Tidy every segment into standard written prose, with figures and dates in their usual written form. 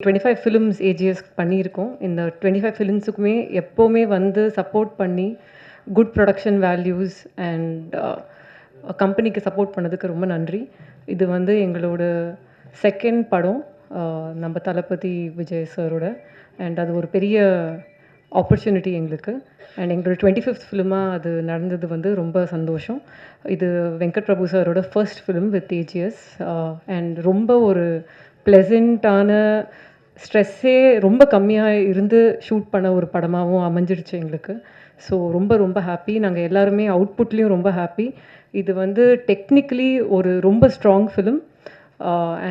25 films AGS பண்ணியிருக்கோம். இந்த 25 ஃபிலிம்ஸுக்குமே எப்போவுமே வந்து சப்போர்ட் பண்ணி, குட் ப்ரொடக்ஷன் வேல்யூஸ் அண்ட் கம்பெனிக்கு சப்போர்ட் பண்ணதுக்கு ரொம்ப நன்றி. இது வந்து எங்களோட செகண்ட் படம் நம்ம தளபதி விஜய் சாரோட. அண்ட் அது ஒரு பெரிய ஆப்பர்ச்சுனிட்டி எங்களுக்கு. அண்ட் எங்களோட 25th ஃபிலிமாக அது நடந்தது வந்து ரொம்ப சந்தோஷம். இது வெங்கட் பிரபு சாரோட first film with AGS. And ரொம்ப ஒரு ப்ளசண்ட்டான, ஸ்ட்ரெஸ்ஸே ரொம்ப கம்மியாக இருந்து ஷூட் பண்ண ஒரு படமாகவும் அமைஞ்சிடுச்சு எங்களுக்கு. ஸோ ரொம்ப ரொம்ப ஹாப்பி. நாங்கள் எல்லாருமே அவுட்புட்லேயும் ரொம்ப ஹாப்பி. இது வந்து டெக்னிக்கலி ஒரு ரொம்ப ஸ்ட்ராங் ஃபிலிம்.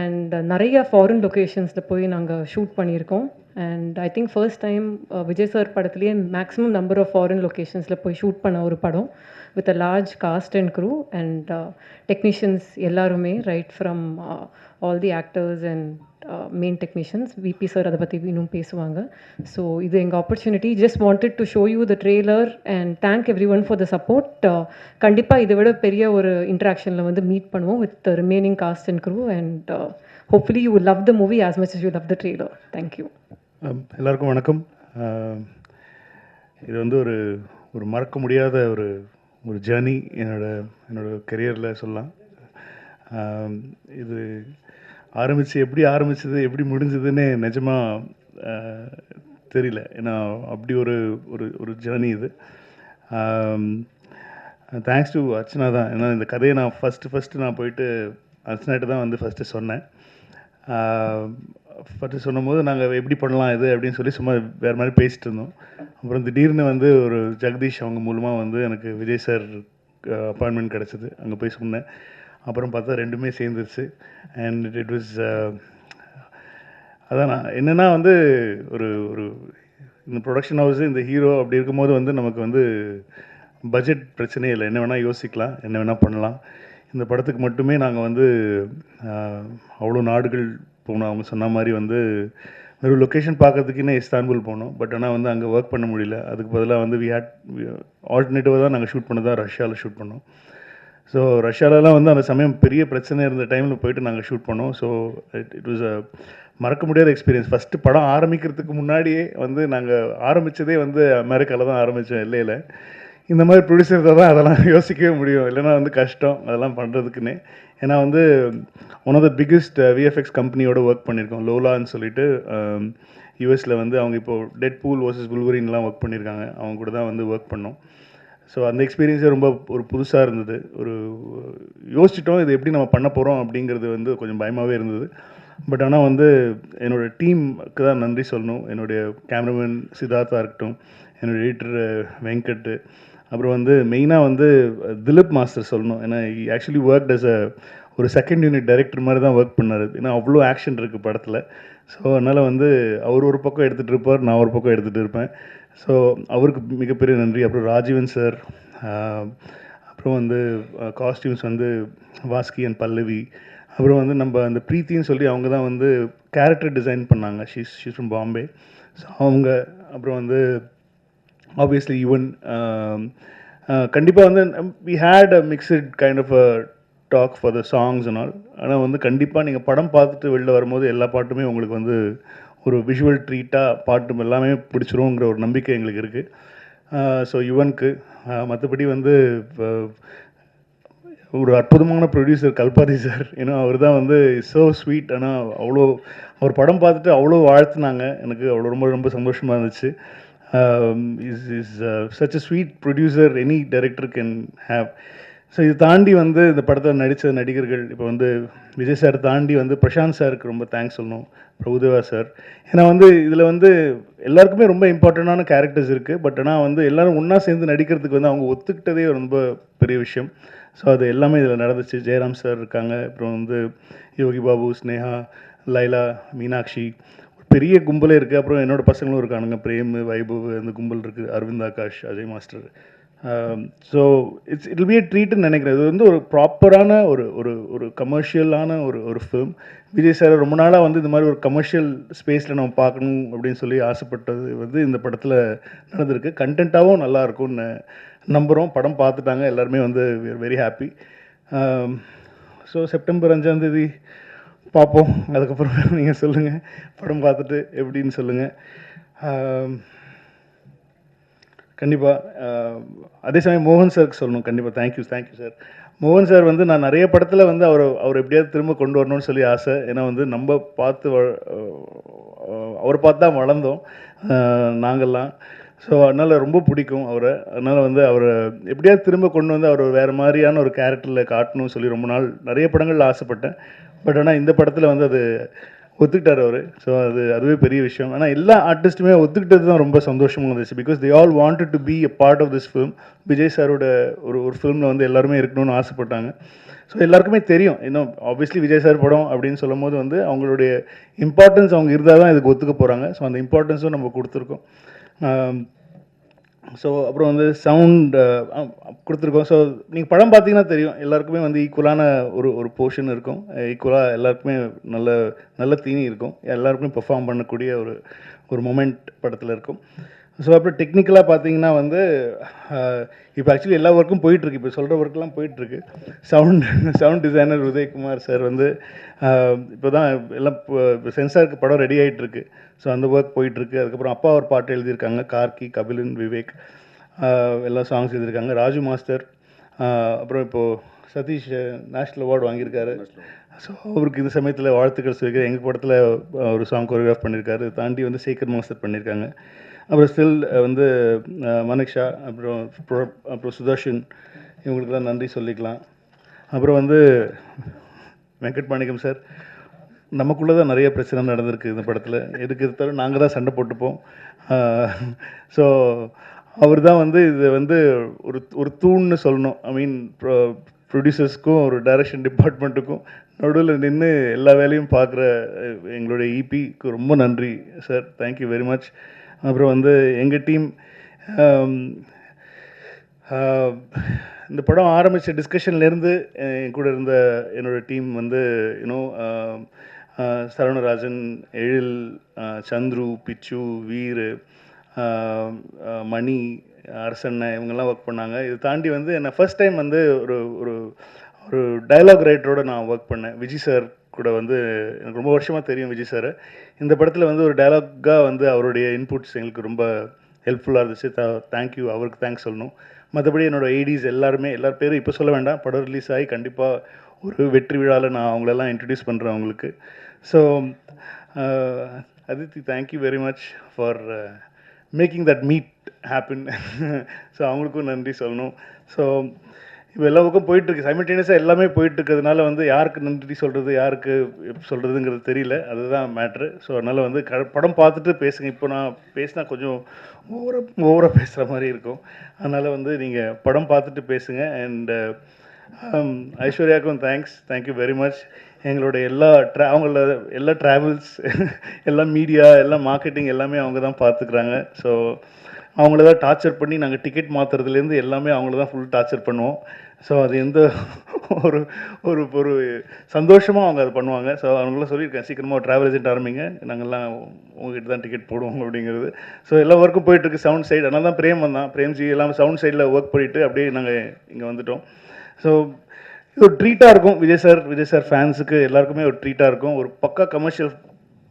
அண்ட் நிறைய ஃபாரின் லொக்கேஷன்ஸில் போய் நாங்கள் ஷூட் பண்ணியிருக்கோம். And I think first time Vijay sir படத்துலேயே மேக்ஸிமம் நம்பர் ஆஃப் ஃபாரின் லொக்கேஷன்ஸில் போய் ஷூட் பண்ண ஒரு படம் with a large cast and crew and technicians எல்லாருமே, right from all the actors and main technicians. V P sir அதை பற்றி இன்னும் பேசுவாங்க. ஸோ இது எங்கள் opportunity. Just wanted to show you the trailer and thank every one for the support. கண்டிப்பாக இதை விட பெரிய ஒரு இன்ட்ராக்ஷனில் வந்து மீட் பண்ணுவோம் with remaining cast and crew and hopefully you will love the movie as much as you love the trailer. Thank you. எல்லாருக்கும் வணக்கம். இது வந்து ஒரு ஒரு மறக்க முடியாத ஒரு ஒரு ஜேர்னி என்னோட கெரியரில் சொல்லலாம். இது எப்படி ஆரம்பிச்சது எப்படி முடிஞ்சதுன்னு நிஜமாக தெரியல. ஏன்னா அப்படி ஒரு ஒரு ஒரு ஜேர்னி இது. தேங்க்ஸ் டு அர்ச்சனா தான். ஏன்னா இந்த கதையை நான் ஃபஸ்ட்டு நான் போயிட்டு அர்ச்சனாட்ட தான் வந்து ஃபஸ்ட்டு சொன்னேன். ஃபஸ்ட்டு சொன்னபோது நாங்கள் எப்படி பண்ணலாம் இது அப்படின்னு சொல்லி சும்மா வேறு மாதிரி பேசிகிட்டு இருந்தோம். அப்புறம் திடீர்னு வந்து ஒரு ஜெகதீஷ் அவங்க மூலமாக வந்து எனக்கு விஜய் சார் அப்பாயின்மெண்ட் கிடச்சிது. அங்கே போய் சொன்னேன். அப்புறம் பார்த்தா ரெண்டுமே சேர்ந்துருச்சு. அண்ட் இட் வாஸ் அதான் நான் என்னென்னா வந்து ஒரு ஒரு இந்த ப்ரொடக்ஷன் ஹவுஸு இந்த ஹீரோ அப்படி இருக்கும்போது வந்து நமக்கு வந்து பட்ஜெட் பிரச்சனையே இல்லை. என்ன வேணால் யோசிக்கலாம், என்ன வேணால் பண்ணலாம். இந்த படத்துக்கு மட்டுமே நாங்கள் வந்து அவ்வளோ நாடுகள் போனோம். அவங்க சொன்ன மாதிரி வந்து ஒரு லொக்கேஷன் பார்க்கறதுக்குன்னே இஸ்தான்புல் போனோம். பட் ஆனால் வந்து அங்கே ஒர்க் பண்ண முடியல. அதுக்கு பதிலாக வந்து ஆல்டர்னேட்டிவாக தான் நாங்கள் ஷூட் பண்ணதான் ரஷ்யாவில் ஷூட் பண்ணோம். ஸோ ரஷ்யாவிலலாம் வந்து அந்த சமயம் பெரிய பிரச்சனை இருந்த டைமில் போயிட்டு நாங்கள் ஷூட் பண்ணோம். ஸோ இட் வாஸ் அ மறக்க முடியாத எக்ஸ்பீரியன்ஸ். ஃபஸ்ட்டு படம் ஆரம்பிக்கிறதுக்கு முன்னாடியே வந்து நாங்கள் ஆரம்பித்ததே வந்து அமெரிக்காவில் தான் ஆரம்பித்தோம், எல்லையில். இந்த மாதிரி ப்ரொடியூசர் தான் அதெல்லாம் யோசிக்கவே முடியும். இல்லைனா வந்து கஷ்டம் அதெல்லாம் பண்ணுறதுக்குன்னே. ஏன்னா வந்து one of the biggest VFX கம்பெனியோட ஒர்க் பண்ணியிருக்கோம், லோலான்னு சொல்லிட்டு. யூஎஸில் வந்து அவங்க இப்போது டெட்பூல் வர்சஸ் வுல்வரின்லாம் ஒர்க் பண்ணியிருக்காங்க. அவங்க கூட தான் வந்து ஒர்க் பண்ணோம். ஸோ அந்த எக்ஸ்பீரியன்ஸே ரொம்ப ஒரு புதுசாக இருந்தது. ஒரு யோசிச்சிட்டோம் இது எப்படி நம்ம பண்ண போகிறோம் அப்படிங்கிறது வந்து கொஞ்சம் பயமாகவே இருந்தது. பட் ஆனால் வந்து என்னோடய டீமுக்கு தான் நன்றி சொல்லணும். என்னுடைய கேமராமேன் சித்தார்த்தா இருக்கட்டும், என்னோடய எடிட்டர் வெங்கட், அப்புறம் வந்து மெயினாக வந்து திலீப் மாஸ்டர் சொல்லணும். ஏன்னா ஆக்சுவலி ஒர்க் அஸ் ஒரு செகண்ட் யூனிட் டைரக்டர் மாதிரி தான் ஒர்க் பண்ணார். ஏன்னா அவ்வளோ ஆக்ஷன் இருக்குது படத்தில். ஸோ அதனால் வந்து அவர் ஒரு பக்கம் எடுத்துகிட்டு இருப்பார், நான் ஒரு பக்கம் எடுத்துகிட்டு இருப்பேன். ஸோ அவருக்கு மிகப்பெரிய நன்றி. அப்புறம் ராஜீவன் சார், அப்புறம் வந்து காஸ்டியூம்ஸ் வந்து வாஸ்கி அண்ட் பல்லவி, அப்புறம் வந்து நம்ம அந்த ப்ரீத்தின்னு சொல்லி அவங்க தான் வந்து கேரக்டர் டிசைன் பண்ணாங்க. She's from Bombay. ஸோ அவங்க, அப்புறம் வந்து ஆப்வியஸ்லி யுவன். கண்டிப்பாக வந்து we had a mixed kind of a talk for the songs and all. ஆனால் வந்து கண்டிப்பாக நீங்கள் படம் பார்த்துட்டு வெளில வரும்போது எல்லா பாட்டுமே உங்களுக்கு வந்து ஒரு விஷுவல் ட்ரீட்டாக பாட்டு எல்லாமே பிடிச்சிருங்கிற ஒரு நம்பிக்கை எங்களுக்கு இருக்குது. ஸோ யுவனுக்கு மற்றபடி வந்து ஒரு அற்புதமான ப்ரொடியூசர் கல்பாதி சார். ஏன்னா அவர் தான் வந்து ஸோ ஸ்வீட். ஆனால் அவ்வளோ அவர் படம் பார்த்துட்டு அவ்வளோ வாழ்த்துனாங்க. எனக்கு அவ்வளோ ரொம்ப ரொம்ப சந்தோஷமாக இருந்துச்சு. Is such a sweet producer any director can have. So இது தாண்டி வந்து இந்த படத்தில் நடித்த நடிகர்கள், இப்போ வந்து விஜய் சார் தாண்டி வந்து பிரசாந்த் சாருக்கு ரொம்ப தேங்க்ஸ் சொல்லணும், பிரபுதேவா சார். ஏன்னா வந்து இதில் வந்து எல்லாருக்குமே ரொம்ப இம்பார்ட்டண்டான கேரக்டர்ஸ் இருக்குது. பட் ஆனால் வந்து எல்லோரும் ஒன்றா சேர்ந்து நடிக்கிறதுக்கு வந்து அவங்க ஒத்துக்கிட்டதே ரொம்ப பெரிய விஷயம். ஸோ அது எல்லாமே இதில் நடந்துச்சு. ஜெயராம் சார் இருக்காங்க, அப்புறம் வந்து யோகி பாபு, ஸ்னேகா, லைலா, மீனாட்சி, பெரிய கும்பலே இருக்குது. அப்புறம் என்னோடய பசங்களும் இருக்கானுங்க, பிரேம், வைபவ், அந்த கும்பல் இருக்குது, Aravind Akash, Ajay master. So it be a ட்ரீட்டுன்னு நினைக்கிறேன். இது வந்து ஒரு ப்ராப்பரான ஒரு ஒரு ஒரு கமர்ஷியலான ஒரு ஃபிலிம். விஜய் சார் ரொம்ப நாளாக வந்து இந்த மாதிரி ஒரு கமர்ஷியல் ஸ்பேஸில் நம்ம பார்க்கணும் அப்படின்னு சொல்லி ஆசைப்பட்டது வந்து இந்த படத்தில் நடந்திருக்கு. கண்டென்ட்டாகவும் நல்லா இருக்கும்னு நம்புகிறோம். படம் பார்த்துட்டாங்க எல்லாருமே, வந்து we are very happy. So September 5ஆம் தேதி பார்ப்போம். அதுக்கப்புறம் நீங்கள் சொல்லுங்கள், படம் பார்த்துட்டு எப்படின்னு சொல்லுங்கள். கண்டிப்பாக அதே சமயம் மோகன் சாருக்கு சொல்லணும். கண்டிப்பாக தேங்க்யூ சார். மோகன் சார் வந்து நான் நிறைய படத்தில் வந்து அவர் எப்படியாவது திரும்ப கொண்டு வரணும்னு சொல்லி ஆசை. ஏன்னா வந்து நம்ம பார்த்து அவரை பார்த்து தான் வளர்ந்தோம் நாங்கள்லாம். ஸோ அதனால் ரொம்ப பிடிக்கும் அவரை. அதனால் வந்து அவரை எப்படியாவது திரும்ப கொண்டு வந்து அவர் வேறு மாதிரியான ஒரு கேரக்டரில் காட்டணும்னு சொல்லி ரொம்ப நாள் நிறைய படங்களில் ஆசைப்பட்டேன். பட் ஆனால் இந்த படத்தில் வந்து அது ஒத்துக்கிட்டார் அவர். ஸோ அதுவே பெரிய விஷயம். ஆனால் எல்லா ஆர்டிஸ்ட்டுமே ஒத்துக்கிட்டது தான் ரொம்ப சந்தோஷமாக இருந்துச்சு. Because they all wanted to be a part of this film. Vijay சாரோட ஒரு ஃபிலிமில் வந்து எல்லாருமே இருக்கணும்னு ஆசைப்பட்டாங்க. ஸோ எல்லாருக்குமே தெரியும், இன்னும் ஆப்வியஸ்லி விஜய் சார் படம் அப்படின்னு சொல்லும் போது வந்து அவங்களுடைய இம்பார்ட்டன்ஸ் அவங்க இருந்தால் தான் இதுக்கு ஒத்துக்க போகிறாங்க. ஸோ அந்த இம்பார்ட்டன்ஸும் நம்ம கொடுத்துருக்கோம். ஸோ அப்புறம் வந்து சவுண்ட் கொடுத்துருக்கோம். ஸோ நீங்கள் படம் பார்த்தீங்கன்னா தெரியும், எல்லாருக்குமே வந்து ஈக்குவலான ஒரு போர்ஷன் இருக்கும். ஈக்குவலாக எல்லாருக்குமே நல்ல தீனி இருக்கும். எல்லாருக்குமே பெர்ஃபார்ம் பண்ணக்கூடிய ஒரு மொமெண்ட் படத்தில் இருக்கும். ஸோ அப்புறம் டெக்னிக்கலாக பார்த்தீங்கன்னா வந்து இப்போ ஆக்சுவலி எல்லா ஒர்க்கும் போயிட்டுருக்கு. இப்போ சொல்கிற ஒர்க்கெலாம் போயிட்டுருக்கு. சவுண்ட் டிசைனர் உதயகுமார் சார் வந்து இப்போ தான் எல்லாம் இப்போ சென்சாருக்கு படம் ரெடி ஆகிட்டுருக்கு. ஸோ அந்த ஒர்க் போயிட்டுருக்கு. அதுக்கப்புறம் அப்பா ஒரு பாட்டு எழுதியிருக்காங்க, கார்கி, கபிலன், விவேக் எல்லா சாங்ஸ் எழுதியிருக்காங்க. ராஜு மாஸ்டர் அப்புறம் இப்போது சதீஷ் நேஷ்னல் அவார்டு வாங்கியிருக்காரு. ஸோ அவருக்கு இந்த சமயத்தில் வாழ்த்துக்கள் சொல்லியிருக்காரு. எங்கள் படத்தில் ஒரு சாங் கோரியோகிராஃப் பண்ணியிருக்காரு. தாண்டி வந்து சேகர் மாஸ்டர் பண்ணியிருக்காங்க. அப்புறம் ஸ்டில் வந்து மனிக்ஷா, அப்புறம் சுதர்ஷன், இவங்களுக்கெல்லாம் நன்றி சொல்லிக்கலாம். அப்புறம் வந்து வெங்கட் மாணிக்கம் சார், நமக்குள்ளே தான் நிறைய பிரச்சனை நடந்திருக்கு இந்த படத்தில். எதுக்கு தவிர நாங்கள் தான் சண்டை போட்டுப்போம். ஸோ அவர் தான் வந்து இது வந்து ஒரு தூண்னு சொல்லணும். ஐ மீன் ப்ரொடியூசர்ஸ்க்கும் ஒரு டைரக்ஷன் டிபார்ட்மெண்ட்டுக்கும் நடுவில் நின்று எல்லா வேலையும் பார்க்குற எங்களுடைய இபிக்கு ரொம்ப நன்றி சார். Thank you very much. அப்புறம் வந்து எங்கள் டீம், இந்த படம் ஆரம்பித்த டிஸ்கஷன்லேருந்து என் கூட இருந்த என்னோடய டீம் வந்து சரவணராஜன், எழில், சந்துரு, பிச்சு, வீர், மணி, அரசண்ண, இவங்கெல்லாம் ஒர்க் பண்ணாங்க. இது தாண்டி வந்து என்னை ஃபர்ஸ்ட் டைம் வந்து ஒரு ஒரு டைலாக் ரைட்டரோடு நான் ஒர்க் பண்ணேன். விஜய் சார் கூட வந்து எனக்கு ரொம்ப வருஷமாக தெரியும் விஜய் சார். இந்த படத்தில் வந்து ஒரு டைலாக்காக வந்து அவருடைய இன்புட்ஸ் எங்களுக்கு ரொம்ப ஹெல்ப்ஃபுல்லாக இருந்துச்சு. தேங்க்யூ, அவருக்கு தேங்க்ஸ் சொல்லணும். மற்றபடி என்னோடய ஐடிஸ் எல்லாரும் பேரும் இப்போ சொல்ல வேண்டாம், படம் ரிலீஸ் ஆகி கண்டிப்பாக ஒரு வெற்றி விழாவில் நான் அவங்களெல்லாம் இன்ட்ரடியூஸ் பண்ணுறேன் அவங்களுக்கு. So Aditi, thank you very much for making that meet happen. So அவங்களுக்கும் நன்றி சொல்லணும். ஸோ இப்போ எல்லா பக்கம் போயிட்டுருக்கு, சைமல்டேனியஸாக எல்லாமே போயிட்டுருக்கிறதுனால வந்து யாருக்கு நன்றி சொல்கிறது, யாருக்கு சொல்கிறதுங்கிறது தெரியல. அதுதான் மேட்ரு. ஸோ அதனால் வந்து படம் பார்த்துட்டு பேசுங்க. இப்போ நான் பேசினா கொஞ்சம் ஓவராக பேசுகிற மாதிரி இருக்கும். அதனால் வந்து நீங்கள் படம் பார்த்துட்டு பேசுங்க. அண்ட் ஐஸ்வர்யாவுக்கும் தேங்க்யூ வெரி மச். எங்களுடைய அவங்கள எல்லா ட்ராவல்ஸ், எல்லா மீடியா, எல்லாம் மார்க்கெட்டிங் எல்லாமே அவங்க தான் பார்த்துக்குறாங்க. ஸோ அவங்கள தான் டார்ச்சர் பண்ணி நாங்கள் டிக்கெட் மாற்றுறதுலேருந்து எல்லாமே அவங்கள தான் ஃபுல் டார்ச்சர் பண்ணுவோம். ஸோ அது எந்த ஒரு சந்தோஷமாக அவங்க அதை பண்ணுவாங்க. ஸோ அவங்களாம் சொல்லியிருக்கேன், சீக்கிரமாக ஒரு ட்ராவல் ஏஜென்ட் ஆரம்பிங்க, நாங்கள்லாம் உங்ககிட்ட தான் டிக்கெட் போடுவோம் அப்படிங்கிறது. ஸோ எல்லா ஒர்க்கும் போயிட்டுருக்கு சவுண்ட் சைடு. அதனால தான் பிரேம்ஜி எல்லாம் சவுண்ட் சைடில் ஒர்க் பண்ணிவிட்டு அப்படியே நாங்கள் இங்கே வந்துவிட்டோம். ஸோ இது ஒரு ட்ரீட்டாக இருக்கும். விஜய் சார் ஃபேன்ஸுக்கு எல்லாருக்குமே ஒரு ட்ரீட்டாக இருக்கும். ஒரு பக்கா கமர்ஷியல்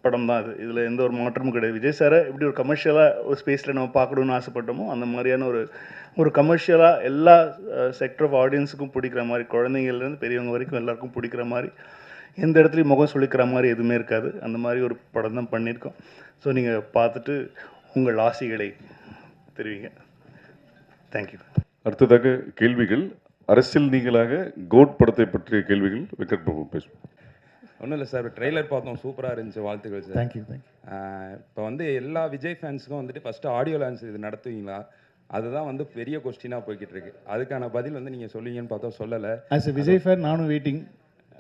படம் தான் அது. இதில் எந்த ஒரு மாற்றமும் கிடையாது. விஜய் சாரை எப்படி ஒரு கமர்ஷியலாக ஒரு ஸ்பேஸில் நம்ம பார்க்கணுன்னு ஆசைப்பட்டோமோ அந்த மாதிரியான ஒரு கமர்ஷியலாக எல்லா செக்டர் ஆஃப் ஆடியன்ஸுக்கும் பிடிக்கிற மாதிரி, குழந்தைங்கள்லேருந்து பெரியவங்க வரைக்கும் எல்லாருக்கும் பிடிக்கிற மாதிரி, எந்த இடத்துலையும் முகம் சொல்லிக்கிற மாதிரி எதுவுமே இருக்காது. அந்த மாதிரி ஒரு படம் தான் பண்ணியிருக்கோம். ஸோ நீங்கள் பார்த்துட்டு உங்கள் ஆசைகளை தெரிவிங்க. தேங்க்யூ. அடுத்ததாக கேள்விகள். அரசியல் நீங்களாக கோட் படத்தை பற்றிய கேள்விகள் வெங்கட் பிரபு பேசுவோம். ஒன்றும் இல்லை சார், ட்ரெய்லர் பார்த்தோம், சூப்பராக இருந்துச்சு, வாழ்த்துக்கள் சார். தேங்க்யூ. இப்போ வந்து எல்லா விஜய் ஃபேன்ஸுக்கும் வந்துட்டு ஃபஸ்ட்டு ஆடியோ லான்ச் இது நடத்துவீங்களா? அதுதான் வந்து பெரிய கொஸ்டினாக போய்கிட்டு இருக்கு. அதுக்கான பதில் வந்து நீங்கள் சொல்லுவீங்கன்னு பார்த்தா சொல்லலை. ஆஸ் எ விஜய் ஃபேன் நானும் வெயிட்டிங்.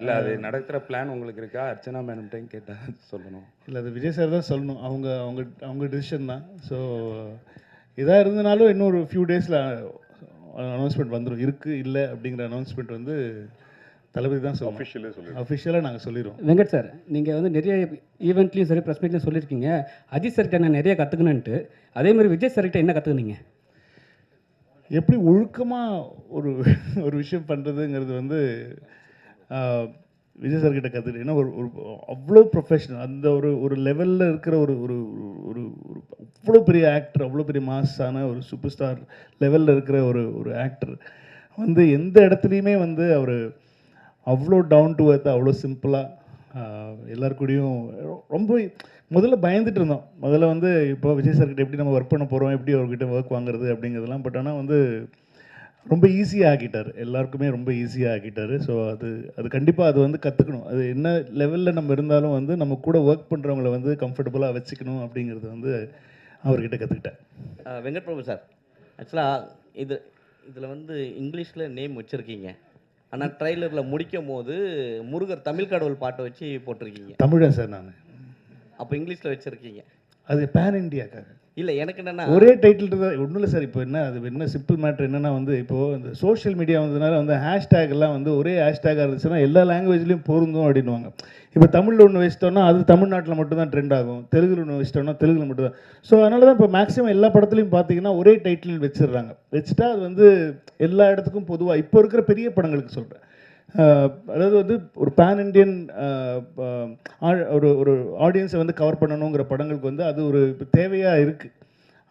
இல்லை, அது நடத்துகிற பிளான் உங்களுக்கு இருக்கா? அர்ச்சனா மேடம்கிட்டையும் கேட்டால் சொல்லணும். இல்லை, அது விஜய் சார் தான் சொல்லணும். அவங்க டிசிஷன் தான். ஸோ இதாக இருந்தனாலும் இன்னொரு ஃபியூ டேஸில் அனௌன்ஸ்மெண்ட் வந்துடும். இருக்குது இல்லை அப்படிங்கிற அனௌன்ஸ்மெண்ட் வந்து தளபதி தான் சொல்லணும். அஃபிஷியலாக நாங்கள் சொல்லிடுவோம். வெங்கட் சார், நீங்கள் வந்து நிறைய ஈவெண்ட்லையும் சரி ப்ரெஸ் மீட்லையும் சொல்லியிருக்கீங்க, அஜித் சார்கிட்ட நான் நிறைய கற்றுக்கணுன்ட்டு. அதே மாதிரி விஜய் சார்கிட்ட என்ன கற்றுக்குனீங்க? எப்படி ஒழுக்கமாக ஒரு விஷயம் பண்ணுறதுங்கிறது வந்து விஜய் சார் கிட்ட கற்றுக்கிட்டேன். ஏன்னா ஒரு ஒரு அவ்வளோ ப்ரொஃபஷனல், அந்த ஒரு ஒரு லெவலில் இருக்கிற ஒரு ஒரு ஒரு ஒரு அவ்வளோ பெரிய ஆக்டர், அவ்வளோ பெரிய மாஸான ஒரு சூப்பர் ஸ்டார் லெவலில் இருக்கிற ஒரு ஒரு ஆக்டர் வந்து எந்த இடத்துலையுமே வந்து அவர் அவ்வளோ டவுன் டு எர்த், அவ்வளோ சிம்பிளாக எல்லாருக்கூடையும் ரொம்ப முதல்ல பயந்துட்டு இருந்தோம். முதல்ல வந்து இப்போ விஜய் சார்கிட்ட எப்படி நம்ம ஒர்க் பண்ண போகிறோம், எப்படி அவர்கிட்ட ஒர்க் வாங்குறது அப்படிங்கிறதெல்லாம். பட் ஆனால் வந்து ரொம்ப ஈஸியாக ஆக்கிட்டார், எல்லாருக்குமே ரொம்ப ஈஸியாக ஆக்கிட்டார். ஸோ அது கண்டிப்பாக அது வந்து கற்றுக்கணும். அது என்ன லெவலில் நம்ம இருந்தாலும் வந்து நம்ம கூட ஒர்க் பண்ணுறவங்கள வந்து கம்ஃபர்டபுளாக வச்சுக்கணும் அப்படிங்கிறது வந்து அவர்கிட்ட கற்றுக்கிட்டேன். வெங்கட் பிரபு சார், ஆக்சுவலாக இதில் வந்து இங்கிலீஷில் நேம் வச்சுருக்கீங்க, ஆனால் ட்ரைலரில் முடிக்கும் போது முருகர் தமிழ் கடவுள் பாட்டை வச்சு போட்டிருக்கீங்க. தமிழன் சார் நான். அப்போ இங்கிலீஷில் வச்சுருக்கீங்க. அது பேன் இண்டியாக்காக இல்லை, எனக்கு என்னென்னா ஒரே டைட்டில் தான். ஒன்றும் இல்லை சார். இப்போ என்ன சிம்பிள் மேட்ரு என்னென்னா வந்து இப்போது இந்த சோஷியல் மீடியா வந்ததுனால வந்து ஹேஷ்டேக்லாம் வந்து ஒரே ஹேஷ்டேக்காக இருந்துச்சுன்னா எல்லா லாங்குவேஜ்லேயும் பொருந்தும் அப்படின்வாங்க. இப்போ தமிழில் ஒன்று வச்சிட்டோம்னா அது தமிழ்நாட்டில் மட்டும்தான் ட்ரெண்ட் ஆகும், தெலுங்குல ஒன்று வச்சிட்டோம்னா தெலுங்குல மட்டும்தான். ஸோ அதனால தான் இப்போ மேக்ஸிமம் எல்லா படத்துலையும் பார்த்தீங்கன்னா ஒரே டைட்டில் வச்சிடுறாங்க. வச்சுட்டா அது வந்து எல்லா இடத்துக்கும் பொதுவாக இப்போ இருக்கிற பெரிய படங்களுக்கு சொல்கிறேன். அதாவது வந்து ஒரு பேன் இண்டியன் ஒரு ஒரு ஆடியன்ஸை வந்து கவர் பண்ணணுங்கிற படங்களுக்கு வந்து அது ஒரு தேவையாக இருக்குது.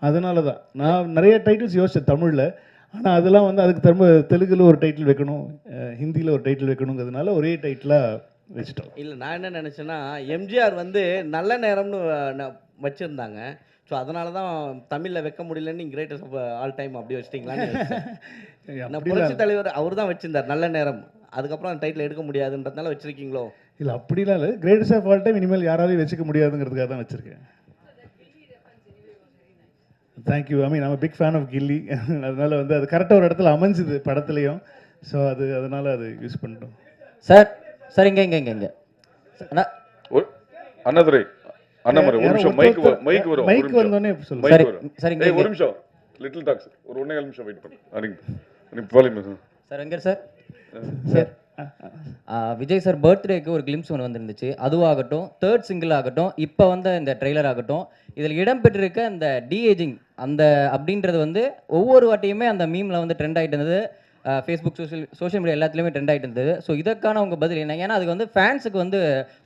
அதனால தான் நான் நிறைய டைட்டில்ஸ் யோசித்தேன் தமிழில். ஆனால் அதெல்லாம் வந்து அதுக்கு திரும்ப தெலுங்கில் ஒரு டைட்டில் வைக்கணும், ஹிந்தியில் ஒரு டைட்டில் வைக்கணுங்கிறதுனால ஒரே டைட்டிலாக வச்சுட்டோம். இல்லை, நான் என்ன நினச்சேன்னா எம்ஜிஆர் வந்து நல்ல நேரம்னு வச்சுருந்தாங்க. ஸோ அதனால தான் தமிழில் வைக்க முடியலன்னு கிரேட்டஸ்ட் ஆஃப் ஆல் டைம் அப்படி வச்சிட்டிங்களான்னு புரட்சி தலைவர் அவர் தான் வச்சுருந்தார் நல்ல நேரம். அதுக்கப்புறம் அந்த டைட்டில் எடுக்க முடியாதுன்றதுனால வச்சுருக்கீங்களோ? இல்லை, அப்படிலாம் இல்லை. கிரேட்டஸ்ட் ஆஃப் ஆல் டைம் இனிமேல் யாராலையும் வச்சுக்க முடியாதுங்கிறதுக்காக தான் வச்சுருக்கேன். Thank you. I mean I'm big fan of Ghilli. அதனால வந்து அது கரெக்டாக ஒரு இடத்துல அமைஞ்சுது படத்துலையும். ஸோ அதனால அது யூஸ் பண்ணிட்டோம். சார் இங்கே அண்ணா அண்ணாதுரை அண்ணாமரை ஒரு நிமிஷம் மைக் வரும். மைக் வந்தோடனே சொல்லுங்கள் சார். இங்கே ஒரு நிமிஷம் லிட்டில் டாக்ஸ் ஒரு 1.5 நிமிஷம் வெயிட் பண்ணுங்க. சார் எங்கே சார்? சார் விஜய் சார் பர்த்டேக்கு ஒரு கிளிம்ஸ் ஒன்று வந்துருந்துச்சு. அதுவாகட்டும், தேர்ட் சிங்கிள் ஆகட்டும், இப்போ வந்த இந்த ட்ரெய்லர் ஆகட்டும், இதில் இடம்பெற்றிருக்க இந்த டிஏஜிங் அந்த அப்படின்றது வந்து ஒவ்வொரு வாட்டியுமே அந்த மீமில் வந்து ட்ரெண்ட் ஆகிட்டு இருந்தது. ஃபேஸ்புக் சோஷியல் மீடியா எல்லாத்துலேயுமே ட்ரெண்ட் ஆகிட்டு இருந்தது. ஸோ இதற்கான உங்கள் பதில் என்ன? ஏன்னா அதுக்கு வந்து ஃபேன்ஸுக்கு வந்து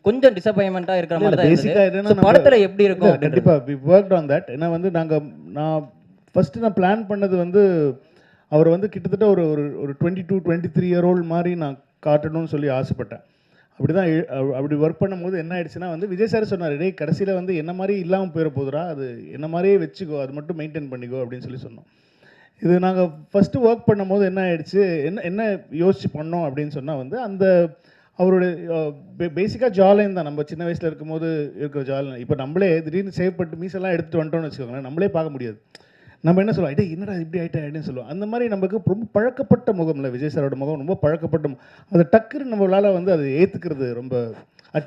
கொஞ்சம் டிசப்பாயின்மெண்ட்டாக இருக்கிற மாதிரி தான் இருந்தது. படத்தில் எப்படி இருக்கும்? கண்டிப்பாக வி ஒர்க்ட் ஆன் தட். ஏன்னா வந்து நான் ஃபஸ்ட்டு நான் பிளான் பண்ணது வந்து அவர் வந்து கிட்டத்தட்ட ஒரு ஒரு 22-23 இயர் ஓல்டு மாதிரி நான் காட்டணும்னு சொல்லி ஆசைப்பட்டேன். அப்படி ஒர்க் பண்ணும்போது என்ன ஆயிடுச்சுன்னா வந்து விஜய் சார் சொன்னார், டேய் கடைசியில் வந்து என்ன மாதிரி இல்லாமல் போயிட போதுரா, அது என்ன மாதிரியே வச்சுக்கோ, அது மட்டும் மெயின்டைன் பண்ணிக்கோ அப்படின்னு சொல்லி சொன்னோம். இது நாங்கள் ஃபஸ்ட்டு ஒர்க் பண்ணும்போது என்ன ஆயிடுச்சு, என்ன யோசிச்சு பண்ணோம் அப்படின்னு சொன்னால் வந்து அந்த அவருடைய பேசிக்காக ஜாலைன் தான். நம்ம சின்ன வயசில் இருக்கும்போது இருக்கிற ஜாலைன் இப்போ நம்மளே திடீர்னு சேவ் பண்ணிட்டு மீசெல்லாம் எடுத்துகிட்டு வந்துட்டோம்னு வச்சுக்கோங்களேன், நம்மளே பார்க்க முடியாது. நம்ம என்ன சொல்லுவோம், ஐட்டே என்னடா இப்படி ஆகிட்டேன் சொல்லுவோம். அந்த மாதிரி நமக்கு ரொம்ப பழக்கப்பட்ட முகம் இல்லை, விஜய் சாரோட முகம் ரொம்ப பழக்கப்பட்ட அது டக்குன்னு நம்மளால் வந்து அது ஏற்றுக்கிறது ரொம்ப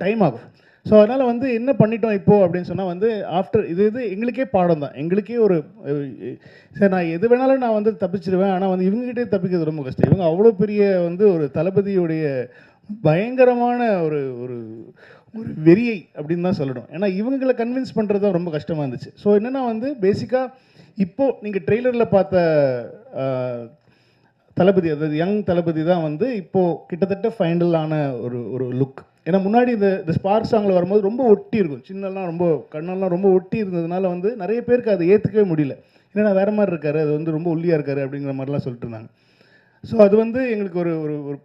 டைம் ஆகும். ஸோ அதனால் வந்து என்ன பண்ணிட்டோம் இப்போது அப்படின்னு சொன்னால் வந்து ஆஃப்டர் இது எங்களுக்கே பாடம் தான். எங்களுக்கே ஒரு சரி நான் எது வேணாலும் நான் வந்து தப்பிச்சிடுவேன், ஆனால் வந்து இவங்ககிட்டே தப்பிக்கிறது ரொம்ப கஷ்டம். இவங்க அவ்வளோ பெரிய வந்து ஒரு தளபதியுடைய பயங்கரமான ஒரு ஒரு ஒரு வெறியை அப்படின்னு தான் சொல்லணும். ஏன்னா இவங்களை கன்வின்ஸ் பண்ணுறது தான் ரொம்ப கஷ்டமாக இருந்துச்சு. ஸோ என்னென்னா வந்து பேசிக்காக இப்போது நீங்கள் ட்ரெய்லரில் பார்த்த தளபதி, அதாவது யங் தளபதி தான் வந்து இப்போது கிட்டத்தட்ட ஃபைனலான ஒரு ஒரு லுக். ஏன்னா முன்னாடி இந்த ஸ்பார்க் சாங்கில் வரும்போது ரொம்ப ஒட்டி இருக்கும், சின்னெல்லாம் ரொம்ப கண்ணெல்லாம் ரொம்ப ஒட்டி இருந்ததுனால வந்து நிறைய பேருக்கு அதை ஏற்றுக்கவே முடியல. ஏன்னா வேறு மாதிரி இருக்காரு, அது வந்து ரொம்ப ஒல்லியாக இருக்காரு அப்படிங்கிற மாதிரிலாம் சொல்லிட்டு இருந்தாங்க. ஸோ அது வந்து எங்களுக்கு ஒரு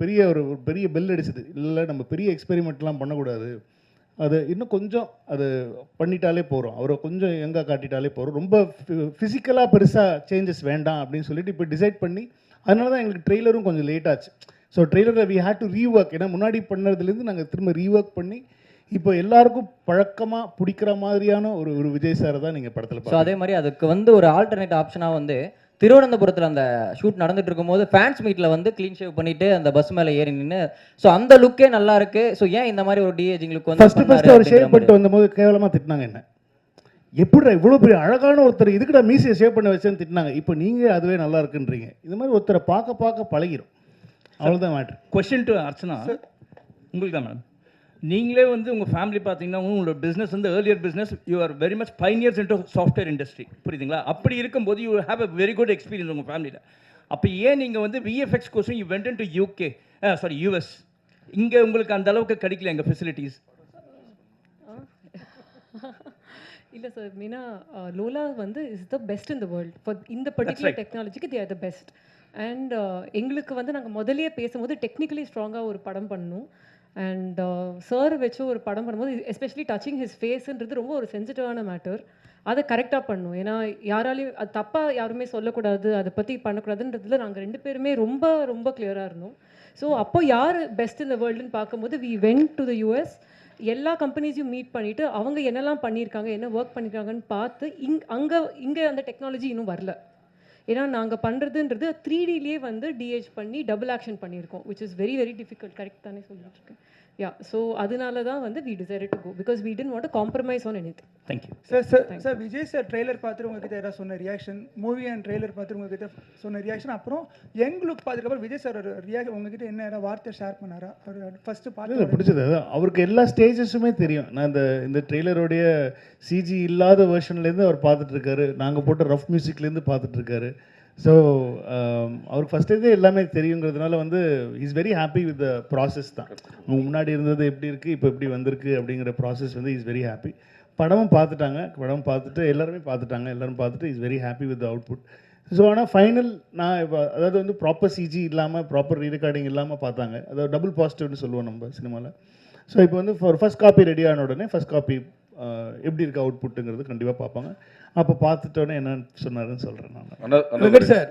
பெரிய பெல் அடிச்சது. இல்லை நம்ம பெரிய எக்ஸ்பெரிமெண்ட்லாம் பண்ணக்கூடாது, அது இன்னும் கொஞ்சம் அது பண்ணிட்டாலே போகிறோம், அவரை கொஞ்சம் எங்கே காட்டிட்டாலே போகிறோம், ரொம்ப ஃபிசிக்கலாக பெருசாக சேஞ்சஸ் வேண்டாம் அப்படின்னு சொல்லிட்டு இப்போ டிசைட் பண்ணி அதனால தான் எங்களுக்கு ட்ரெய்லரும் கொஞ்சம் லேட் ஆச்சு. ஸோ ட்ரெய்லரை வி ஹேட் டு ரீஒர்க். ஏன்னா முன்னாடி பண்ணதுலேருந்து நாங்கள் திரும்ப ரீஒர்க் பண்ணி இப்போ எல்லாருக்கும் பழக்கமாக பிடிக்கிற மாதிரியான ஒரு விஜய் சாரை தான் நீங்கள் படத்தில். ஸோ அதே மாதிரி அதுக்கு வந்து ஒரு ஆல்டர்னேட் ஆப்ஷனாக வந்து திருவனந்தபுரத்தில் அந்த ஷூட் நடந்துட்டு இருக்கும்போது ஃபேன்ஸ் மீட்டில் வந்து க்ளீன் ஷேவ் பண்ணிட்டு அந்த பஸ் மேலே ஏறி நின்று, ஸோ அந்த லுக்கே நல்லா இருக்கு. ஸோ ஏன் இந்த மாதிரி ஒரு டிஏஜிங் லுக் வந்து ஃபர்ஸ்ட் அவர் ஷேவ் பண்ணிட்டு வந்தபோது கேவலமாக திட்டினாங்க, என்ன எப்படிடா இவ்வளோ பெரிய அழகான ஒருத்தர் இதுக்குடா மீசையை ஷேவ் பண்ண வச்சேன்னு திட்டினாங்க. இப்போ நீங்கள் அதுவே நல்லா இருக்குன்றீங்க. இந்த மாதிரி ஒருத்தரை பார்க்க பழகிடும், அவ்வளோதான் மேட்ரு. கொஸ்டின் டு அர்ச்சனா, உங்களுக்கு தான் மேடம். நீங்களே வந்து உங்கள் ஃபேமிலி பார்த்தீங்கன்னா உங்களோட பிஸ்னஸ் வந்து earlier business, you are very much pioneers into software industry, புரியுதுங்களா? அப்படி இருக்கும்போது you have a very good experience உங்கள் ஃபேமிலியில். அப்போ ஏன் நீங்கள் வந்து விஎஃப்எக்ஸ் கோர்ஸும் you went into US இங்கே உங்களுக்கு அந்த அளவுக்கு கிடைக்கல எங்கள் ஃபெசிலிட்டிஸ்? இல்லை சார், மெயினாக லோலா வந்து is the best in the world for இந்த பர்டிகுலர் டெக்னாலஜிக்கு they are the best. And எங்களுக்கு வந்து நாங்கள் முதலையே பேசும்போது டெக்னிக்கலி ஸ்ட்ராங்காக ஒரு படம் பண்ணணும். அண்ட் சார் வச்சு ஒரு படம் பண்ணும்போது எஸ்பெஷலி டச்சிங் ஹிஸ் ஃபேஸுன்றது ரொம்ப ஒரு சென்சிட்டிவான மேட்டர். அதை கரெக்டாக பண்ணணும். ஏன்னா யாராலையும் அது தப்பாக யாருமே சொல்லக்கூடாது, அதை பற்றி பண்ணக்கூடாதுன்றதுல நாங்கள் 2 பேருமே ரொம்ப ரொம்ப கிளியராக இருந்தோம். ஸோ அப்போ யார் பெஸ்ட் இன் த வேர்ல்டுன்னு பார்க்கும்போது we went to the US. எல்லா கம்பெனிஸையும் மீட் பண்ணிவிட்டு அவங்க என்னெல்லாம் பண்ணியிருக்காங்க, என்ன ஒர்க் பண்ணியிருக்காங்கன்னு பார்த்து இங்கே அந்த டெக்னாலஜி இன்னும் வரல. ஏன்னா நாங்கள் பண்ணுறதுன்றது 3Dலேயே வந்து டிஹெச் பண்ணி டபுள் ஆக்ஷன் பண்ணியிருக்கோம், which is very very difficult. Correct தானே சொல்லிட்டு இருக்கேன்? யா, ஸோ அதனால தான் வந்து we decided to go because we didn't want to compromise on anything. Thank you sir. Vijay sir trailer பார்த்துட்டு உங்ககிட்ட ஏதாவது சொன்ன ரியாக்ஷன், மூவி அண்ட் ட்ரெய்லர் பார்த்துட்டு உங்ககிட்ட சொன்ன ரியாக்ஷன், அப்புறம் யங் லுக் பார்த்துக்கப்புறம் விஜய் சார் ஒரு உங்ககிட்ட என்ன ஏதாவது வார்த்தை ஷேர் பண்ணாரா? அவர் ஃபஸ்ட்டு பார்த்து பிடிச்சது அவருக்கு எல்லா ஸ்டேஜஸுமே தெரியும். நான் இந்த ட்ரெய்லருடைய சிஜி இல்லாத வெர்ஷன்லேருந்து அவர் பார்த்துட்ருக்காரு, நாங்கள் போட்ட ரஃப் மியூசிக்லேருந்து பார்த்துட்ருக்காரு. ஸோ அவருக்கு ஃபஸ்ட்டே எல்லாமே தெரியுங்கிறதுனால வந்து is very happy with the process தான். முன்னாடி இருந்தது எப்படி இருக்குது, இப்போ எப்படி வந்திருக்கு அப்படிங்கிற ப்ராசஸ் வந்து இஸ் வெரி ஹாப்பி. படமும் பார்த்துட்டாங்க, படம் பார்த்துட்டு எல்லாரும் பார்த்துட்டு is very happy with the output. So ஆனால் ஃபைனல் நான் இப்போ அதாவது வந்து ப்ராப்பர் சிஜி இல்லாமல் ப்ராப்பர் ரீரெக்கார்டிங் இல்லாமல் பார்த்தாங்க. அதாவது டபுள் பாசிட்டிவ்னு சொல்லுவோம் நம்ம சினிமாவில். ஸோ இப்போ வந்து ஃபர்ஸ்ட் காப்பி ரெடி ஆன உடனே ஃபர்ஸ்ட் காப்பி எப்படி இருக்குது அவுட்புட்டுங்கிறது கண்டிப்பாக பார்ப்பாங்க. அப்போ பார்த்துட்டோன்னே என்னன்னு சொன்னாருன்னு சொல்கிறேன் நான். வெங்கட் சார்,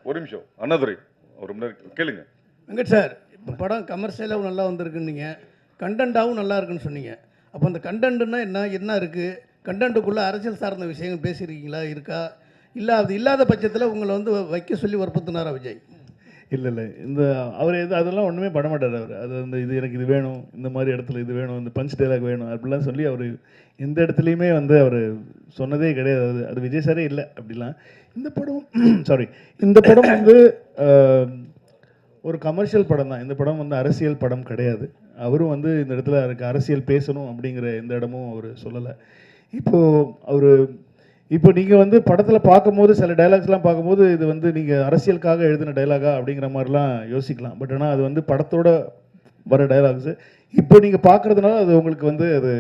ஒரு நிமிஷம் அண்ணாதுரை, ஒரு நிமிடம் கேளுங்க. வெங்கட் சார், இப்போ படம் கமர்ஷியலாகவும் நல்லா வந்திருக்குன்னீங்க, கண்டென்ட்டாகவும் நல்லா இருக்குன்னு சொன்னீங்க. அப்போ அந்த கண்டென்ட்னா என்ன இருக்குது? கண்டென்ட்டுக்குள்ளே அரசியல் சார்ந்த விஷயங்கள் பேசியிருக்கீங்களா, இருக்கா? இல்லை அது இல்லாத பட்சத்தில் உங்களை வந்து வைக்க சொல்லி வற்புறுத்தினாரா விஜய்? இல்லை இந்த அவர் அதெல்லாம் ஒன்றுமே பண்ண மாட்டார். அவர் அது வந்து இது எனக்கு இது வேணும், இந்த மாதிரி இடத்துல இது வேணும், இந்த பஞ்ச் டைலாக் வேணும் அப்படிலாம் சொல்லி அவர் எந்த இடத்துலையுமே வந்து அவர் சொன்னதே கிடையாது. அது விஜய் சாரே இல்லை அப்படிலாம். இந்த படம் வந்து ஒரு கமர்ஷியல் படம் தான். இந்த படம் வந்து அரசியல் படம் கிடையாது. அவரும் வந்து இந்த இடத்துல எனக்கு அரசியல் பேசணும் அப்படிங்கிற எந்த இடமும் அவர் சொல்லலை. இப்போ நீங்கள் வந்து படத்தில் பார்க்கும்போது சில டைலாக்ஸ்லாம் பார்க்கும்போது இது வந்து நீங்கள் அரசியலுக்காக எழுதின டைலாகா அப்படிங்கிற மாதிரிலாம் யோசிக்கலாம். பட் ஆனால் அது வந்து படத்தோட வர டைலாக்ஸு. இப்போ நீங்கள் பார்க்குறதுனால அது உங்களுக்கு வந்து அது